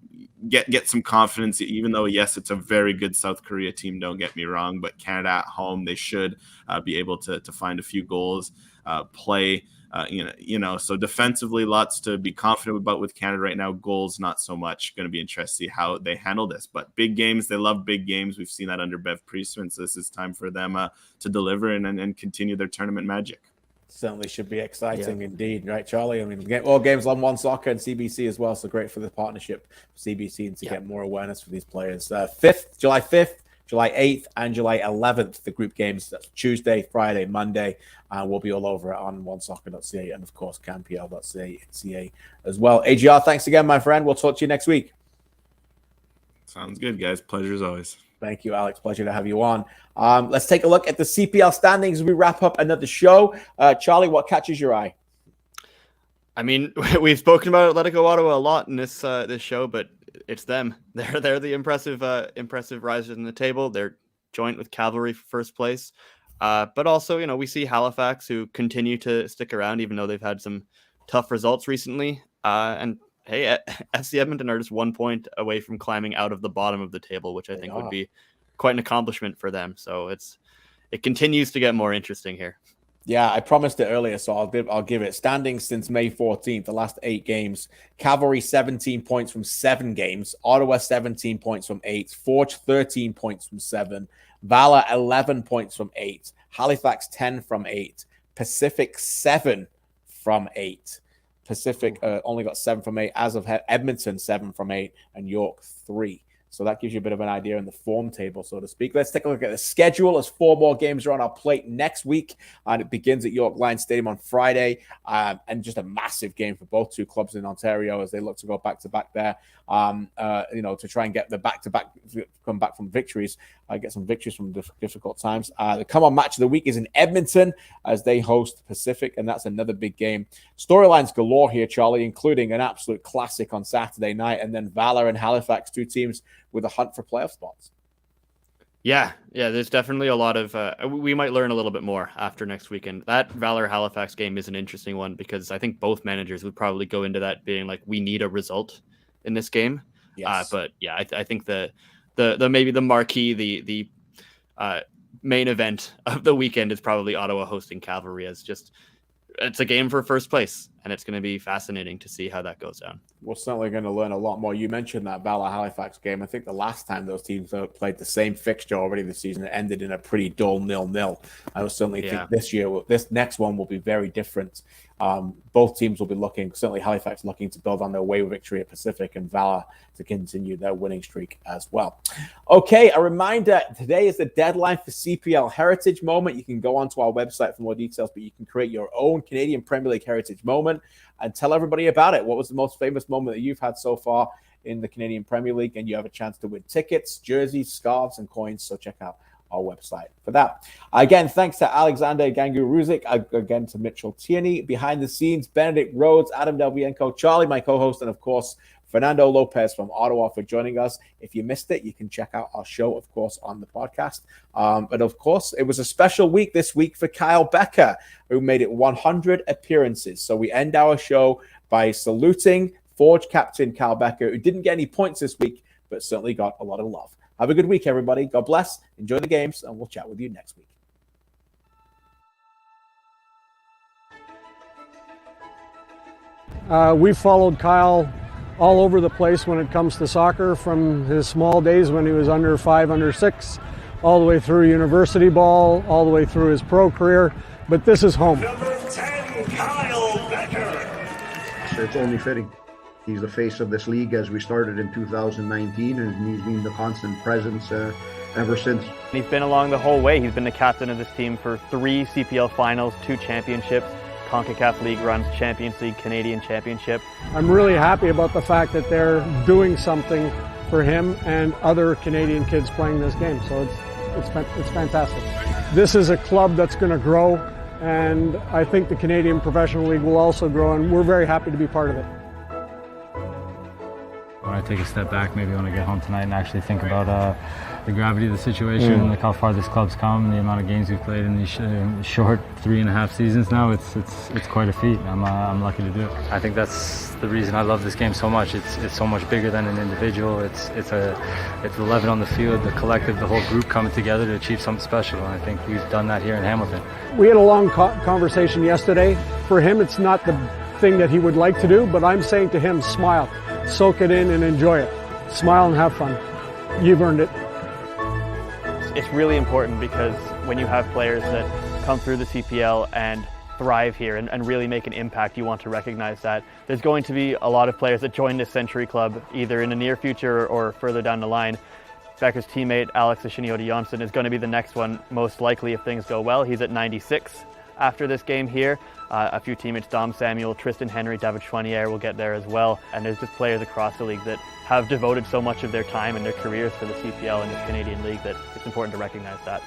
get some confidence, even though, yes, it's a very good South Korea team, don't get me wrong, but Canada at home, they should be able to find a few goals, play. So defensively, lots to be confident about with Canada right now. Goals, not so much. Going to be interesting to see how they handle this. But big games, they love big games. We've seen that under Bev Priestman. So this is time for them to deliver and continue their tournament magic. Certainly should be exciting indeed, right, Charlie? I mean, all games on One Soccer and CBC as well. So great for the partnership for CBC and to get more awareness for these players. July 5th. July 8th and July 11th, the group games. That's Tuesday, Friday, Monday. We'll be all over it on onesoccer.ca and, of course, CanPL.ca as well. AGR, thanks again, my friend. We'll talk to you next week. Sounds good, guys. Pleasure as always. Thank you, Alex. Pleasure to have you on. Let's take a look at the CPL standings as we wrap up another show. Charlie, what catches your eye? I mean, we've spoken about Atletico Ottawa a lot in this show, but it's them. They're the impressive risers in the table. They're joint with Cavalry for first place. But also, we see Halifax, who continue to stick around, even though they've had some tough results recently. And hey, FC Edmonton are just 1 point away from climbing out of the bottom of the table, which I think would be quite an accomplishment for them. So it continues to get more interesting here. Yeah, I promised it earlier, so I'll give it. Standings since May 14th, the last 8 games. Cavalry 17 points from 7 games. Ottawa 17 points from 8. Forge 13 points from 7. Valor 11 points from 8. Halifax 10 from 8. Pacific 7 from 8. Pacific only got 7 from 8, as of Edmonton 7 from 8, and York 3. So that gives you a bit of an idea in the form table, so to speak. Let's take a look at the schedule as 4 more games are on our plate next week. And it begins at York Lions Stadium on Friday. And just a massive game for both 2 clubs in Ontario as they look to go back-to-back there, to try and get the back-to-back, come back from victories, get some victories from difficult times. The come-on match of the week is in Edmonton as they host Pacific, and that's another big game. Storylines galore here, Charlie, including an absolute classic on Saturday night, and then Valor and Halifax, 2 teams with a hunt for playoff spots. Yeah, there's definitely a lot of we might learn a little bit more after next weekend. That Valor Halifax game is an interesting one because I think both managers would probably go into that being like, we need a result in this game. Yes. But yeah, I think the maybe the marquee, the main event of the weekend is probably Ottawa hosting Cavalry, as just it's a game for first place. and it's going to be fascinating to see how that goes down. We're certainly going to learn a lot more. You mentioned that Bala-Halifax game. I think the last time those teams played the same fixture already this season, it ended in a pretty dull 0-0. I would certainly think this next one will be very different. Both teams will be certainly Halifax looking to build on their away victory at Pacific, and Valor to continue their winning streak as well. Okay, a reminder, today is the deadline for CPL Heritage Moment. You can go onto our website for more details, but you can create your own Canadian Premier League Heritage Moment and tell everybody about it. What was the most famous moment that you've had so far in the Canadian Premier League? And you have a chance to win tickets, jerseys, scarves, and coins. So check out our website for that. Again, thanks to Alexander Gangu-Ruzik, again to Mitchell Tierney, behind the scenes, Benedict Rhodes, Adam Delbienko, Charlie, my co-host, and of course, Fernando Lopez from Ottawa for joining us. If you missed it, you can check out our show, of course, on the podcast. But of course, it was a special week this week for Kyle Becker, who made it 100 appearances. So we end our show by saluting Forge captain Kyle Becker, who didn't get any points this week, but certainly got a lot of love. Have a good week, everybody. God bless. Enjoy the games, and we'll chat with you next week. We've followed Kyle all over the place when it comes to soccer, from his small days when he was under 5, under 6, all the way through university ball, all the way through his pro career. But this is home. Number 10, Kyle Becker. It's only fitting. He's the face of this league as we started in 2019, and he's been the constant presence ever since. He's been along the whole way. He's been the captain of this team for 3 CPL finals, 2 championships, CONCACAF League runs, Champions League, Canadian Championship. I'm really happy about the fact that they're doing something for him and other Canadian kids playing this game. So it's fantastic. This is a club that's going to grow, and I think the Canadian Professional League will also grow, and we're very happy to be part of it. When I take a step back, maybe when I get home tonight and actually think about the gravity of the situation, like how far this club's come, the amount of games we've played in these short 3.5 seasons now, it's quite a feat. I'm lucky to do it. I think that's the reason I love this game so much. It's so much bigger than an individual. It's 11 on the field, the collective, the whole group coming together to achieve something special. And I think we've done that here in Hamilton. We had a long conversation yesterday. For him, it's not the thing that he would like to do, but I'm saying to him, smile, soak it in and enjoy it. Smile and have fun. You've earned it. It's really important because when you have players that come through the CPL and thrive here and really make an impact, you want to recognize that. There's going to be a lot of players that join this Century Club either in the near future or further down the line. Becker's teammate Alex Ashiniote Jonsson is going to be the next one, most likely if things go well. He's at 96 after this game here. A few teammates, Dom Samuel, Tristan Henry, David Chouanier will get there as well. And there's just players across the league that have devoted so much of their time and their careers to the CPL and this Canadian League that it's important to recognize that.